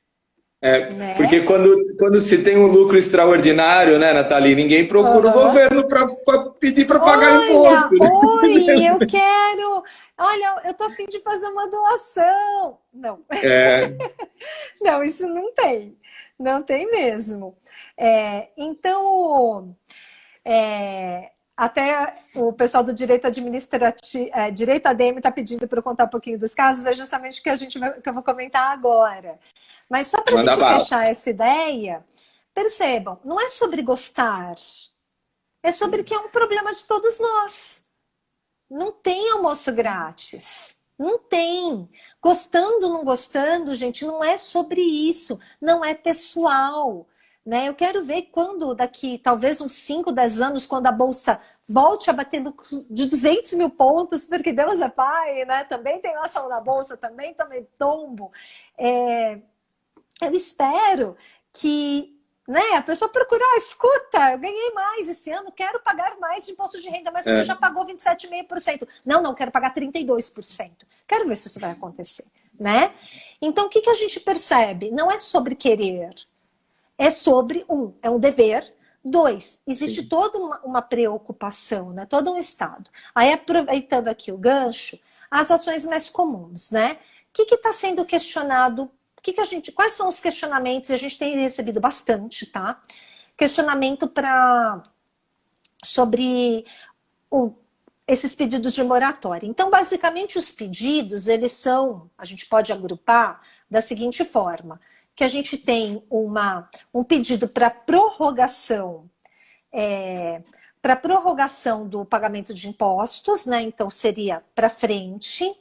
S2: Né?
S3: Porque quando se tem um lucro extraordinário, né, Nathalie, ninguém procura o governo para pedir para pagar imposto. Né?
S2: Oi, eu quero... Olha, eu tô a fim de fazer uma doação. Não. Não, isso não tem. Não tem mesmo. Então, até o pessoal do direito administrativo, direito ADM está pedindo para eu contar um pouquinho dos casos, é justamente o que eu vou comentar agora. Mas só para a gente fechar essa ideia, percebam, não é sobre gostar, é sobre que é um problema de todos nós. Não tem almoço grátis, não tem. Gostando ou não gostando, gente, não é sobre isso, não é pessoal. né? Eu quero ver quando, daqui talvez uns 5, 10 anos, quando a Bolsa volte a bater de 200 mil pontos, porque Deus é pai, né? Também tem ação na Bolsa, também tombo. Eu espero que, né, a pessoa procurar, escuta, eu ganhei mais esse ano, quero pagar mais de imposto de renda, mas você já pagou 27,5%. Não, quero pagar 32%. Quero ver se isso vai acontecer, né? Então, o que a gente percebe? Não é sobre querer, é sobre, é um dever. 2, existe toda uma preocupação, né? Todo um estado. Aí, aproveitando aqui o gancho, as ações mais comuns, né? O que está sendo questionado? Quais são os questionamentos? A gente tem recebido bastante, tá? Questionamento sobre esses pedidos de moratória. Então, basicamente, os pedidos, a gente pode agrupar da seguinte forma, que a gente tem um pedido para prorrogação do pagamento de impostos, né? Então, seria para frente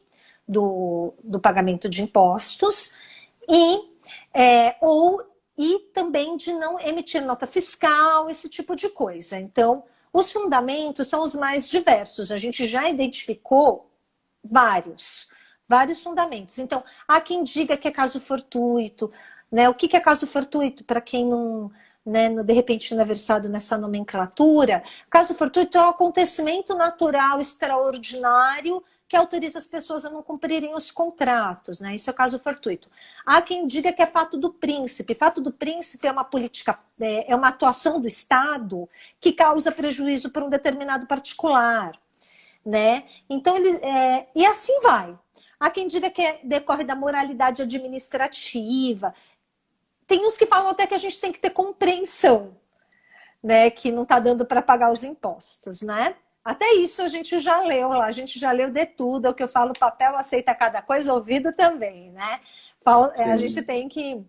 S2: do pagamento de impostos, e também de não emitir nota fiscal, esse tipo de coisa. Então, os fundamentos são os mais diversos. A gente já identificou vários fundamentos. Então, há quem diga que é caso fortuito, né? O que é caso fortuito? Para quem não, né, de repente não é versado nessa nomenclatura, caso fortuito é um acontecimento natural, extraordinário, que autoriza as pessoas a não cumprirem os contratos, né? Isso é caso fortuito. Há quem diga que é fato do príncipe. Fato do príncipe é uma política, é uma atuação do Estado que causa prejuízo para um determinado particular, né? Então, e assim vai. Há quem diga que decorre da moralidade administrativa. Tem uns que falam até que a gente tem que ter compreensão, né? Que não está dando para pagar os impostos, né? Até isso a gente já leu lá, a gente já leu de tudo. É o que eu falo, papel aceita cada coisa, ouvido também, né? A gente tem que...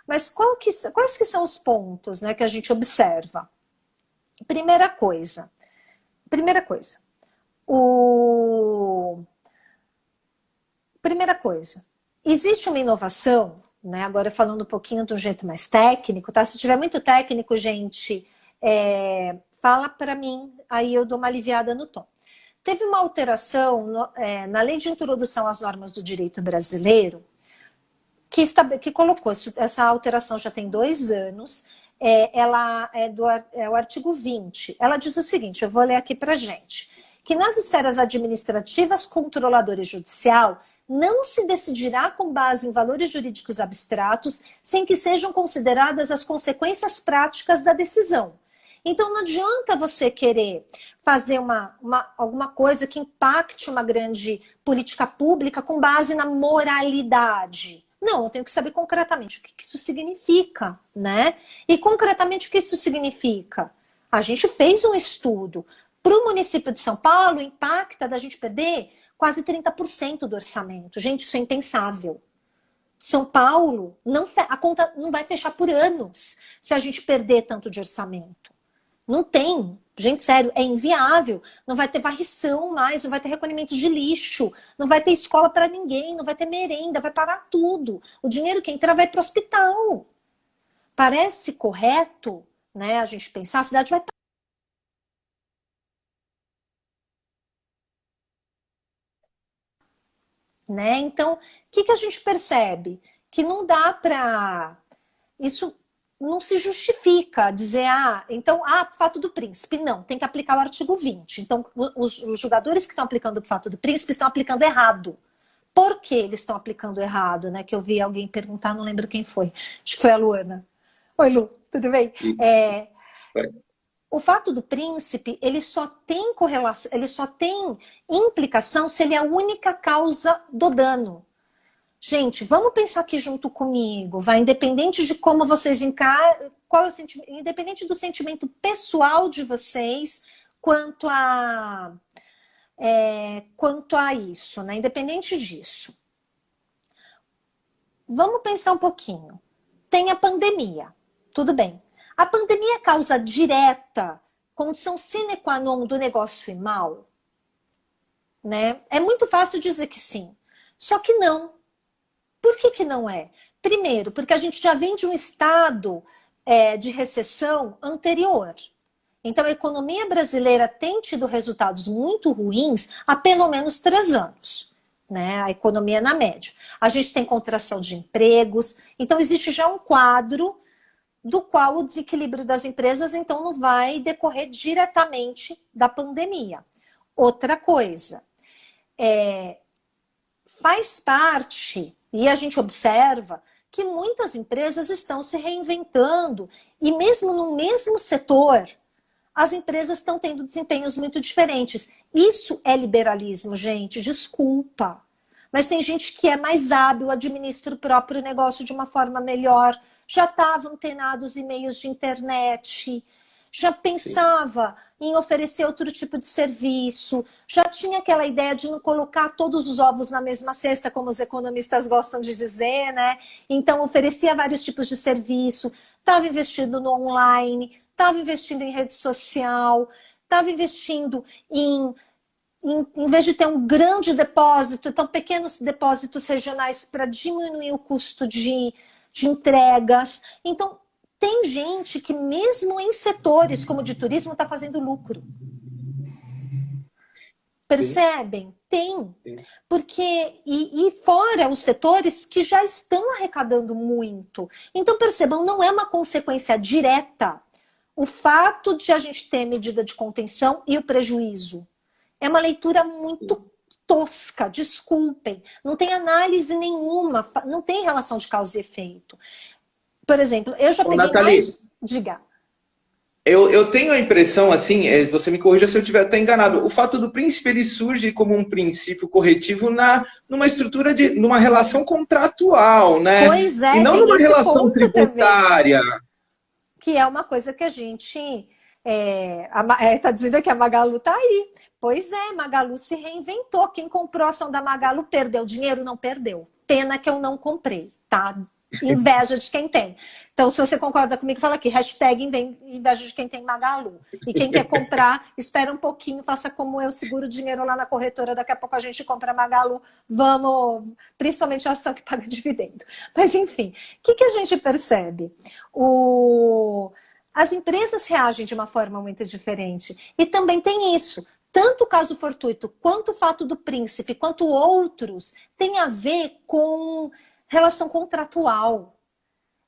S2: Mas quais que são os pontos, né, que a gente observa? Primeira coisa, existe uma inovação, né? Agora falando um pouquinho de um jeito mais técnico, tá? Se tiver muito técnico, gente, fala para mim, aí eu dou uma aliviada no tom. Teve uma alteração na Lei de Introdução às Normas do Direito Brasileiro, que colocou, essa alteração já tem 2 anos, ela é o artigo 20. Ela diz o seguinte, eu vou ler aqui para gente, que nas esferas administrativas, controladora e judicial, não se decidirá com base em valores jurídicos abstratos, sem que sejam consideradas as consequências práticas da decisão. Então, não adianta você querer fazer alguma coisa que impacte uma grande política pública com base na moralidade. Não, eu tenho que saber concretamente o que isso significa, né? E concretamente o que isso significa? A gente fez um estudo. Para o município de São Paulo, impacta da gente perder quase 30% do orçamento. Gente, isso é impensável. São Paulo, a conta não vai fechar por anos se a gente perder tanto de orçamento. Não tem. Gente, sério, é inviável. Não vai ter varrição mais, não vai ter recolhimento de lixo, não vai ter escola para ninguém, não vai ter merenda, vai parar tudo. O dinheiro que entra vai para o hospital. Parece correto, né? A gente pensar, a cidade vai parar. Né? Então, o que a gente percebe? Que não dá para... Isso não se justifica dizer, fato do príncipe. Não, tem que aplicar o artigo 20. Então, os julgadores que estão aplicando o fato do príncipe estão aplicando errado. Por que eles estão aplicando errado? Né? Que eu vi alguém perguntar, não lembro quem foi. Acho que foi a Luana. Oi, Lu, tudo bem? O fato do príncipe, ele só tem correlação, ele só tem implicação se ele é a única causa do dano. Gente, vamos pensar aqui junto comigo, vai, independente de como vocês encaram, independente do sentimento pessoal de vocês quanto a isso, né? Independente disso. Vamos pensar um pouquinho. Tem a pandemia, tudo bem. A pandemia é causa direta, condição sine qua non do negócio ir mal? Né? É muito fácil dizer que sim, só que não. Por que não é? Primeiro, porque a gente já vem de um estado de recessão anterior. Então, a economia brasileira tem tido resultados muito ruins há pelo menos 3 anos. Né? A economia na média. A gente tem contração de empregos, então existe já um quadro do qual o desequilíbrio das empresas, então, não vai decorrer diretamente da pandemia. Outra coisa, faz parte, e a gente observa, que muitas empresas estão se reinventando, e mesmo no mesmo setor, as empresas estão tendo desempenhos muito diferentes. Isso é liberalismo, gente, desculpa. Mas tem gente que é mais hábil, administra o próprio negócio de uma forma melhor, já estava antenado os e-mails de internet, já pensava em oferecer outro tipo de serviço, já tinha aquela ideia de não colocar todos os ovos na mesma cesta, como os economistas gostam de dizer, né? Então oferecia vários tipos de serviço, estava investindo no online, estava investindo em rede social, estava investindo em vez de ter um grande depósito, então pequenos depósitos regionais para diminuir o custo de entregas. Então, tem gente que mesmo em setores como o de turismo está fazendo lucro. Percebem? Tem. Porque, e fora os setores que já estão arrecadando muito. Então, percebam, não é uma consequência direta o fato de a gente ter medida de contenção e o prejuízo. É uma leitura muito tosca, desculpem. Não tem análise nenhuma, não tem relação de causa e efeito. Por exemplo, eu já peguei
S3: Nathalie,
S2: Diga.
S3: Eu tenho a impressão, assim, você me corrija se eu estiver até enganado, o fato do príncipe ele surge como um princípio corretivo numa estrutura numa relação contratual, né?
S2: Pois é,
S3: e não numa relação tributária.
S2: Também, que é uma coisa que a gente... tá dizendo que a Magalu tá aí. Pois é, Magalu se reinventou. Quem comprou a ação da Magalu perdeu dinheiro? Não perdeu. Pena que eu não comprei, tá? Inveja de quem tem. Então, se você concorda comigo, fala aqui, hashtag inveja de quem tem Magalu. E quem quer comprar, espera um pouquinho, faça como eu, seguro o dinheiro lá na corretora, daqui a pouco a gente compra Magalu, vamos, principalmente a ação que paga dividendo. Mas, enfim, o que a gente percebe? As empresas reagem de uma forma muito diferente. E também tem isso. Tanto o caso fortuito, quanto o fato do príncipe, quanto outros, tem a ver com relação contratual.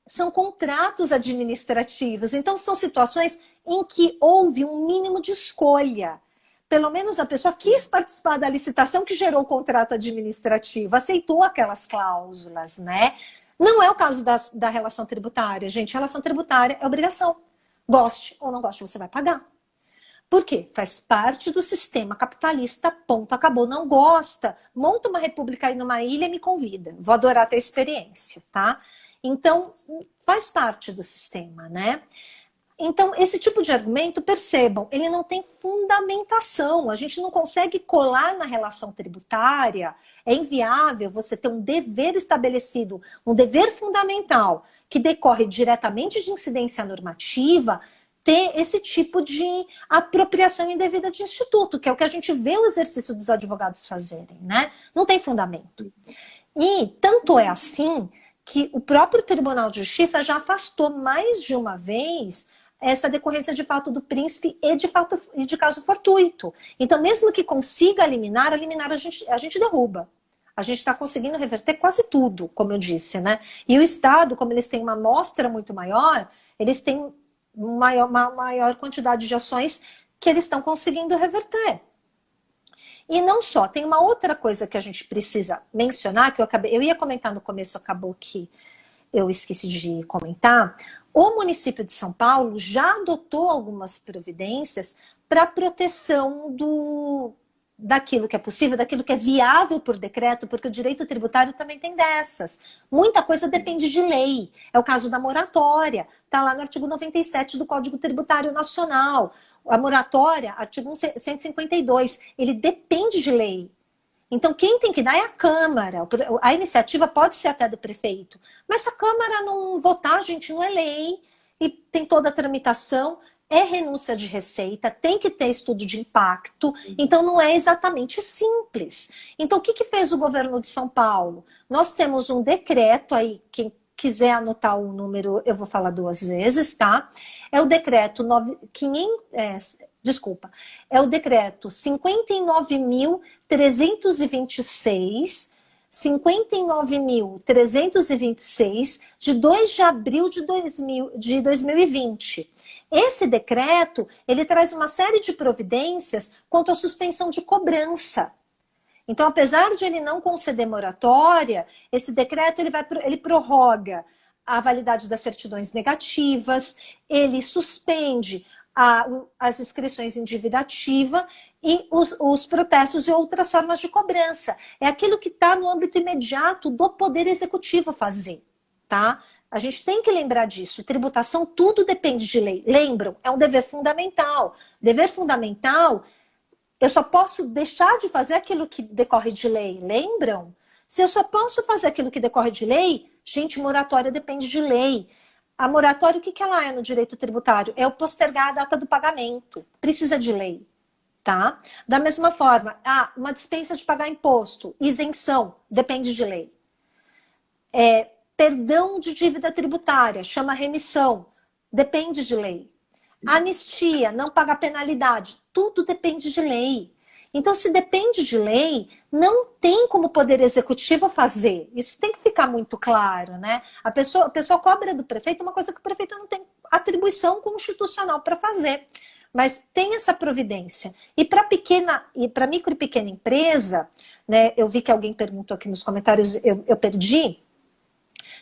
S2: São contratos administrativos. Então, são situações em que houve um mínimo de escolha. Pelo menos a pessoa quis participar da licitação que gerou o contrato administrativo, aceitou aquelas cláusulas, né? Não é o caso da relação tributária, gente. Relação tributária é obrigação. Goste ou não goste, você vai pagar. Por quê? Faz parte do sistema capitalista, ponto, acabou. Não gosta, monta uma república aí numa ilha e me convida. Vou adorar ter experiência, tá? Então, faz parte do sistema, né? Então, esse tipo de argumento, percebam, ele não tem fundamentação. A gente não consegue colar na relação tributária. É inviável você ter um dever estabelecido, um dever fundamental, que decorre diretamente de incidência normativa, ter esse tipo de apropriação indevida de instituto, que é o que a gente vê o exercício dos advogados fazerem, né? Não tem fundamento. E tanto é assim que o próprio Tribunal de Justiça já afastou mais de uma vez essa decorrência de fato do príncipe e de caso fortuito. Então, mesmo que consiga eliminar a gente derruba. A gente está conseguindo reverter quase tudo, como eu disse, né? E o Estado, como eles têm uma amostra muito maior, eles têm uma maior quantidade de ações que eles estão conseguindo reverter. E não só, tem uma outra coisa que a gente precisa mencionar, que eu ia comentar no começo, acabou que eu esqueci de comentar. O município de São Paulo já adotou algumas providências para proteção daquilo que é possível, daquilo que é viável por decreto, porque o direito tributário também tem dessas. Muita coisa depende de lei. É o caso da moratória, está lá no artigo 97 do Código Tributário Nacional. A moratória, artigo 152, ele depende de lei. Então, quem tem que dar é a Câmara. A iniciativa pode ser até do prefeito. Mas se a Câmara não votar, gente, não é lei. E tem toda a tramitação. É renúncia de receita, tem que ter estudo de impacto, então não é exatamente simples. Então, o que fez o governo de São Paulo? Nós temos um decreto aí, quem quiser anotar o número, eu vou falar 2 vezes, tá? É o decreto 59.326, de 2 de abril de 2020. Esse decreto, ele traz uma série de providências quanto à suspensão de cobrança. Então, apesar de ele não conceder moratória, esse decreto ele prorroga a validade das certidões negativas, ele suspende as inscrições em dívida ativa e os protestos e outras formas de cobrança. É aquilo que está no âmbito imediato do Poder Executivo fazer, tá? A gente tem que lembrar disso. Tributação, tudo depende de lei. Lembram? É um dever fundamental. Dever fundamental, eu só posso deixar de fazer aquilo que decorre de lei. Lembram? Se eu só posso fazer aquilo que decorre de lei, gente, moratória depende de lei. A moratória, o que ela é no direito tributário? É o postergar a data do pagamento. Precisa de lei, tá? Da mesma forma, uma dispensa de pagar imposto, isenção, depende de lei. Perdão de dívida tributária, chama remissão, depende de lei. Anistia, não pagar penalidade, tudo depende de lei. Então, se depende de lei, não tem como o Poder Executivo fazer. Isso tem que ficar muito claro, né? A pessoa cobra do prefeito uma coisa que o prefeito não tem atribuição constitucional para fazer. Mas tem essa providência. E para micro e pequena empresa, né? Eu vi que alguém perguntou aqui nos comentários, eu perdi.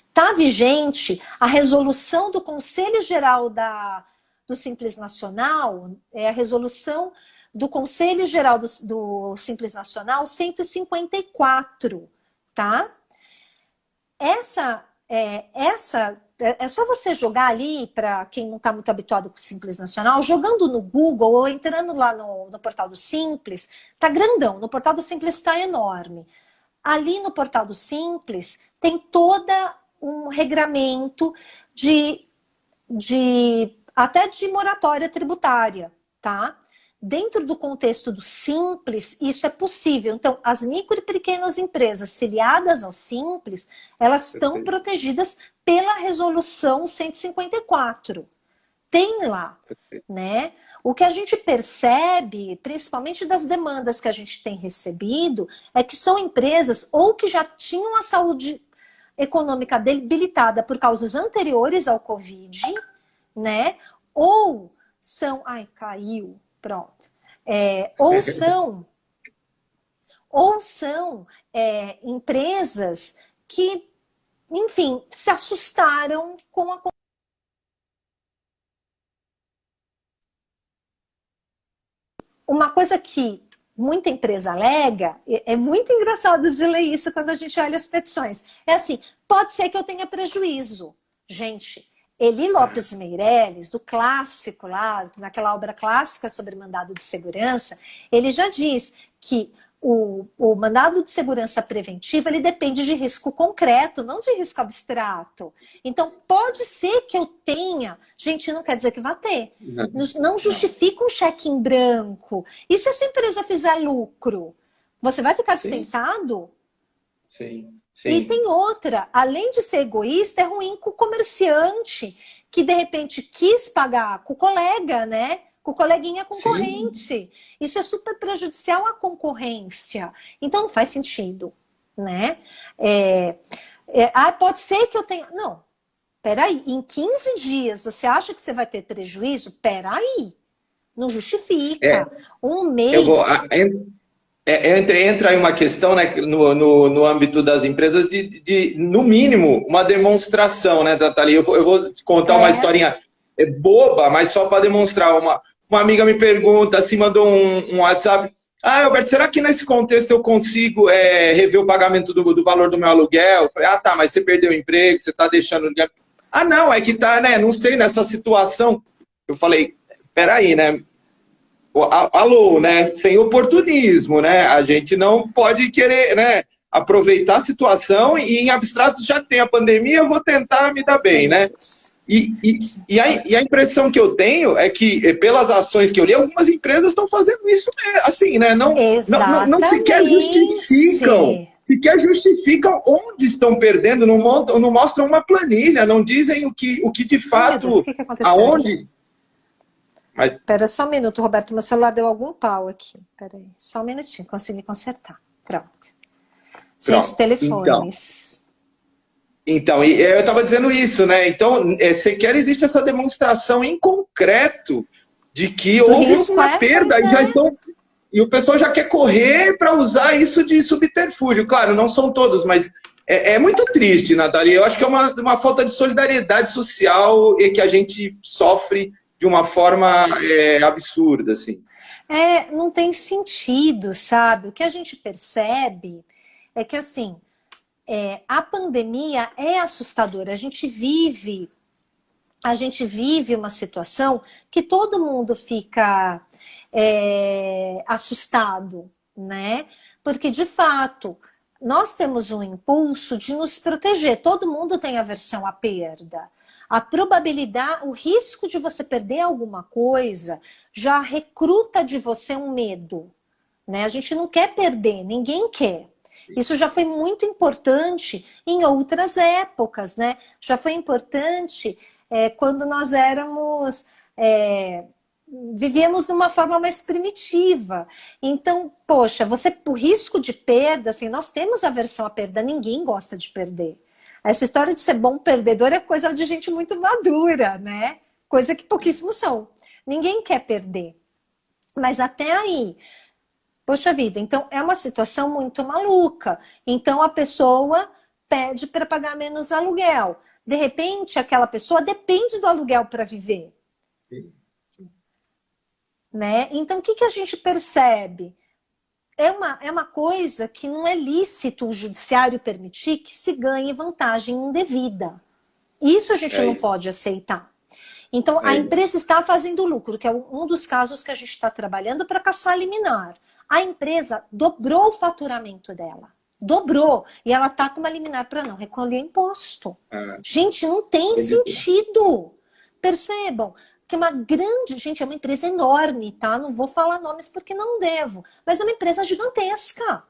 S2: Está vigente a resolução do Conselho Geral do Simples Nacional, a resolução do Conselho Geral do Simples Nacional 154, tá? Essa é só você jogar ali, para quem não está muito habituado com o Simples Nacional, jogando no Google ou entrando lá no portal do Simples, tá grandão, no portal do Simples está enorme. Ali no portal do Simples tem toda um regramento até de moratória tributária, tá? Dentro do contexto do Simples, isso é possível. Então, as micro e pequenas empresas filiadas ao Simples, elas estão protegidas pela resolução 154. Tem lá, né? O que a gente percebe, principalmente das demandas que a gente tem recebido, é que são empresas ou que já tinham a saúde econômica debilitada por causas anteriores ao Covid, né? Ou são... Ai, caiu. Pronto. Ou são empresas que, enfim, se assustaram com a... Uma coisa que muita empresa alega, é muito engraçado de ler isso quando a gente olha as petições. É assim, pode ser que eu tenha prejuízo. Gente, Eli Lopes Meireles, o clássico lá, naquela obra clássica sobre mandado de segurança, ele já diz que o mandado de segurança preventiva, ele depende de risco concreto, não de risco abstrato. Então, pode ser que eu tenha, gente, não quer dizer que vai ter. Não justifica um cheque em branco. E se a sua empresa fizer lucro, você vai ficar dispensado?
S3: Sim.
S2: E tem outra, além de ser egoísta, é ruim com o comerciante, que de repente quis pagar com o colega, né? Com o coleguinha concorrente. Sim. Isso é super prejudicial à concorrência. Então não faz sentido, né? Pode ser que eu tenha... Não, peraí, em 15 dias você acha que você vai ter prejuízo? Peraí, não justifica. Um mês...
S3: Entra aí uma questão, né, no âmbito das empresas de, no mínimo, uma demonstração, né, Thalia? Eu vou te contar uma historinha boba, mas só para demonstrar. Uma amiga me pergunta, assim, mandou um WhatsApp. Alberto, será que nesse contexto eu consigo rever o pagamento do valor do meu aluguel? Eu falei, tá, mas você perdeu o emprego, você está deixando... não, é que tá, né, não sei, nessa situação. Eu falei, peraí, né? Alô, né? Sem oportunismo, né? A gente não pode querer, né, aproveitar a situação e em abstrato já tem a pandemia, eu vou tentar me dar bem, né? E a impressão que eu tenho é que, pelas ações que eu li, algumas empresas estão fazendo isso assim, né? Não sequer justificam sequer justificam onde estão perdendo, não mostram uma planilha, não dizem o que de fato,
S2: Deus, que aconteceu
S3: aonde...
S2: Mas... Espera só um minuto, Roberto, meu celular deu algum pau aqui. Espera aí, só um minutinho, consegui consertar. Pronto. Gente, telefones.
S3: Então, eu estava dizendo isso, né? Então, sequer existe essa demonstração em concreto de que houve uma perda e já estão... E o pessoal já quer correr para usar isso de subterfúgio. Claro, não são todos, mas é muito triste, Natália. Eu acho que é uma falta de solidariedade social e que a gente sofre de uma forma absurda, assim.
S2: Não tem sentido, sabe? O que a gente percebe é que, assim, a pandemia é assustadora. A gente vive uma situação que todo mundo fica assustado, né? Porque, de fato, nós temos um impulso de nos proteger. Todo mundo tem aversão à perda. A probabilidade, o risco de você perder alguma coisa já recruta de você um medo, né? A gente não quer perder, ninguém quer. Isso já foi muito importante em outras épocas, né? Já foi importante quando nós vivíamos de uma forma mais primitiva. Então, poxa, o risco de perda, assim, nós temos aversão à perda, ninguém gosta de perder. Essa história de ser bom perdedor é coisa de gente muito madura, né? Coisa que pouquíssimos são. Ninguém quer perder. Mas até aí, poxa vida, então é uma situação muito maluca. Então a pessoa pede para pagar menos aluguel. De repente, aquela pessoa depende do aluguel para viver. Né? Então, o que a gente percebe? É uma coisa que não é lícito o judiciário permitir que se ganhe vantagem indevida. Isso a gente não pode aceitar. Então, a empresa está fazendo lucro, que é um dos casos que a gente está trabalhando para caçar liminar. A empresa dobrou o faturamento dela. Dobrou. E ela está com uma liminar para não recolher imposto. Gente, não tem sentido. Percebam que gente, é uma empresa enorme, tá? Não vou falar nomes porque não devo, mas é uma empresa gigantesca.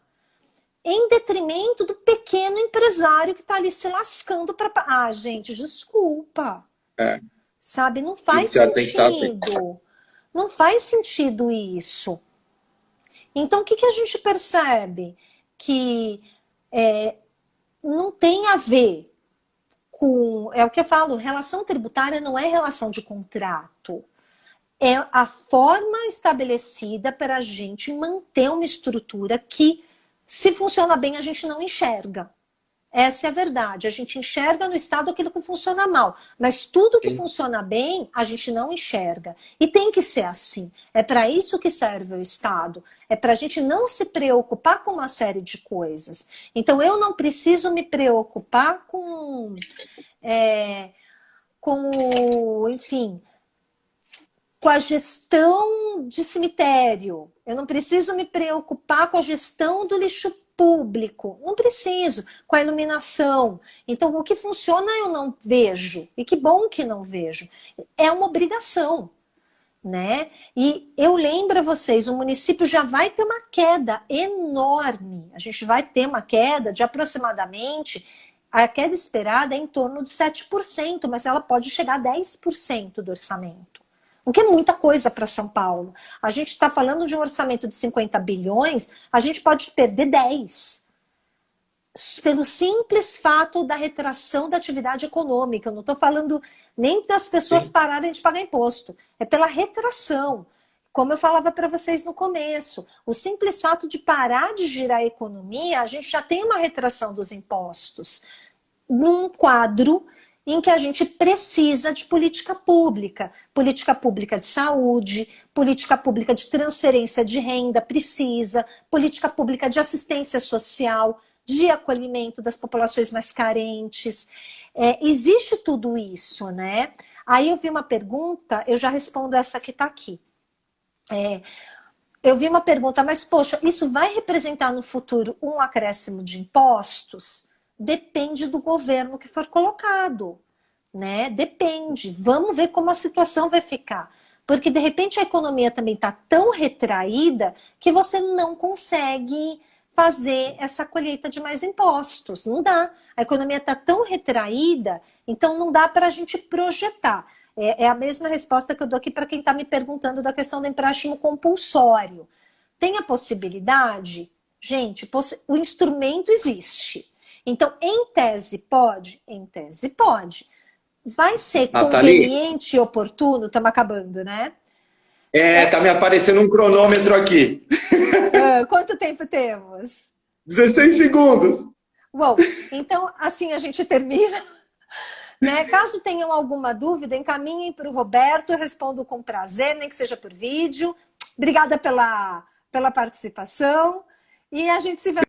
S2: Em detrimento do pequeno empresário que está ali se lascando para... gente, desculpa. Sabe, não faz sentido. Não faz sentido isso. Então, o que a gente percebe? Que não tem a ver com... É o que eu falo, relação tributária não é relação de contrato. É a forma estabelecida para a gente manter uma estrutura que, se funciona bem, a gente não enxerga. Essa é a verdade. A gente enxerga no Estado aquilo que funciona mal. Mas tudo que funciona bem, a gente não enxerga. E tem que ser assim. É para isso que serve o Estado. É para a gente não se preocupar com uma série de coisas. Então, eu não preciso me preocupar com a gestão de cemitério. Eu não preciso me preocupar com a gestão do lixo público. Não preciso. Com a iluminação. Então, o que funciona eu não vejo. E que bom que não vejo. É uma obrigação. Né? E eu lembro a vocês, o município já vai ter uma queda enorme. A gente vai ter uma queda de aproximadamente, a queda esperada é em torno de 7%, mas ela pode chegar a 10% do orçamento. O que é muita coisa para São Paulo. A gente está falando de um orçamento de 50 bilhões, a gente pode perder 10. Pelo simples fato da retração da atividade econômica. Eu não estou falando nem das pessoas pararem de pagar imposto. É pela retração. Como eu falava para vocês no começo, o simples fato de parar de girar a economia, a gente já tem uma retração dos impostos. Num quadro em que a gente precisa de política pública de saúde, política pública de transferência de renda, política pública de assistência social, de acolhimento das populações mais carentes. Existe tudo isso, né? Aí eu vi uma pergunta, eu já respondo essa que está aqui. Eu vi uma pergunta, mas poxa, isso vai representar no futuro um acréscimo de impostos? Depende do governo que for colocado, né? Depende. Vamos ver como a situação vai ficar. Porque, de repente, a economia também está tão retraída que você não consegue fazer essa colheita de mais impostos. Não dá. A economia está tão retraída, então não dá para a gente projetar. É a mesma resposta que eu dou aqui para quem está me perguntando da questão do empréstimo compulsório. Tem a possibilidade? Gente, o instrumento existe. Então, em tese pode? Em tese pode. Vai ser conveniente e oportuno? Estamos acabando, né?
S3: Tá me aparecendo um cronômetro aqui.
S2: Quanto tempo temos?
S3: 16 segundos.
S2: Bom, então assim a gente termina. Né? Caso tenham alguma dúvida, encaminhem para o Roberto, eu respondo com prazer, nem que seja por vídeo. Obrigada pela participação e a gente se vê.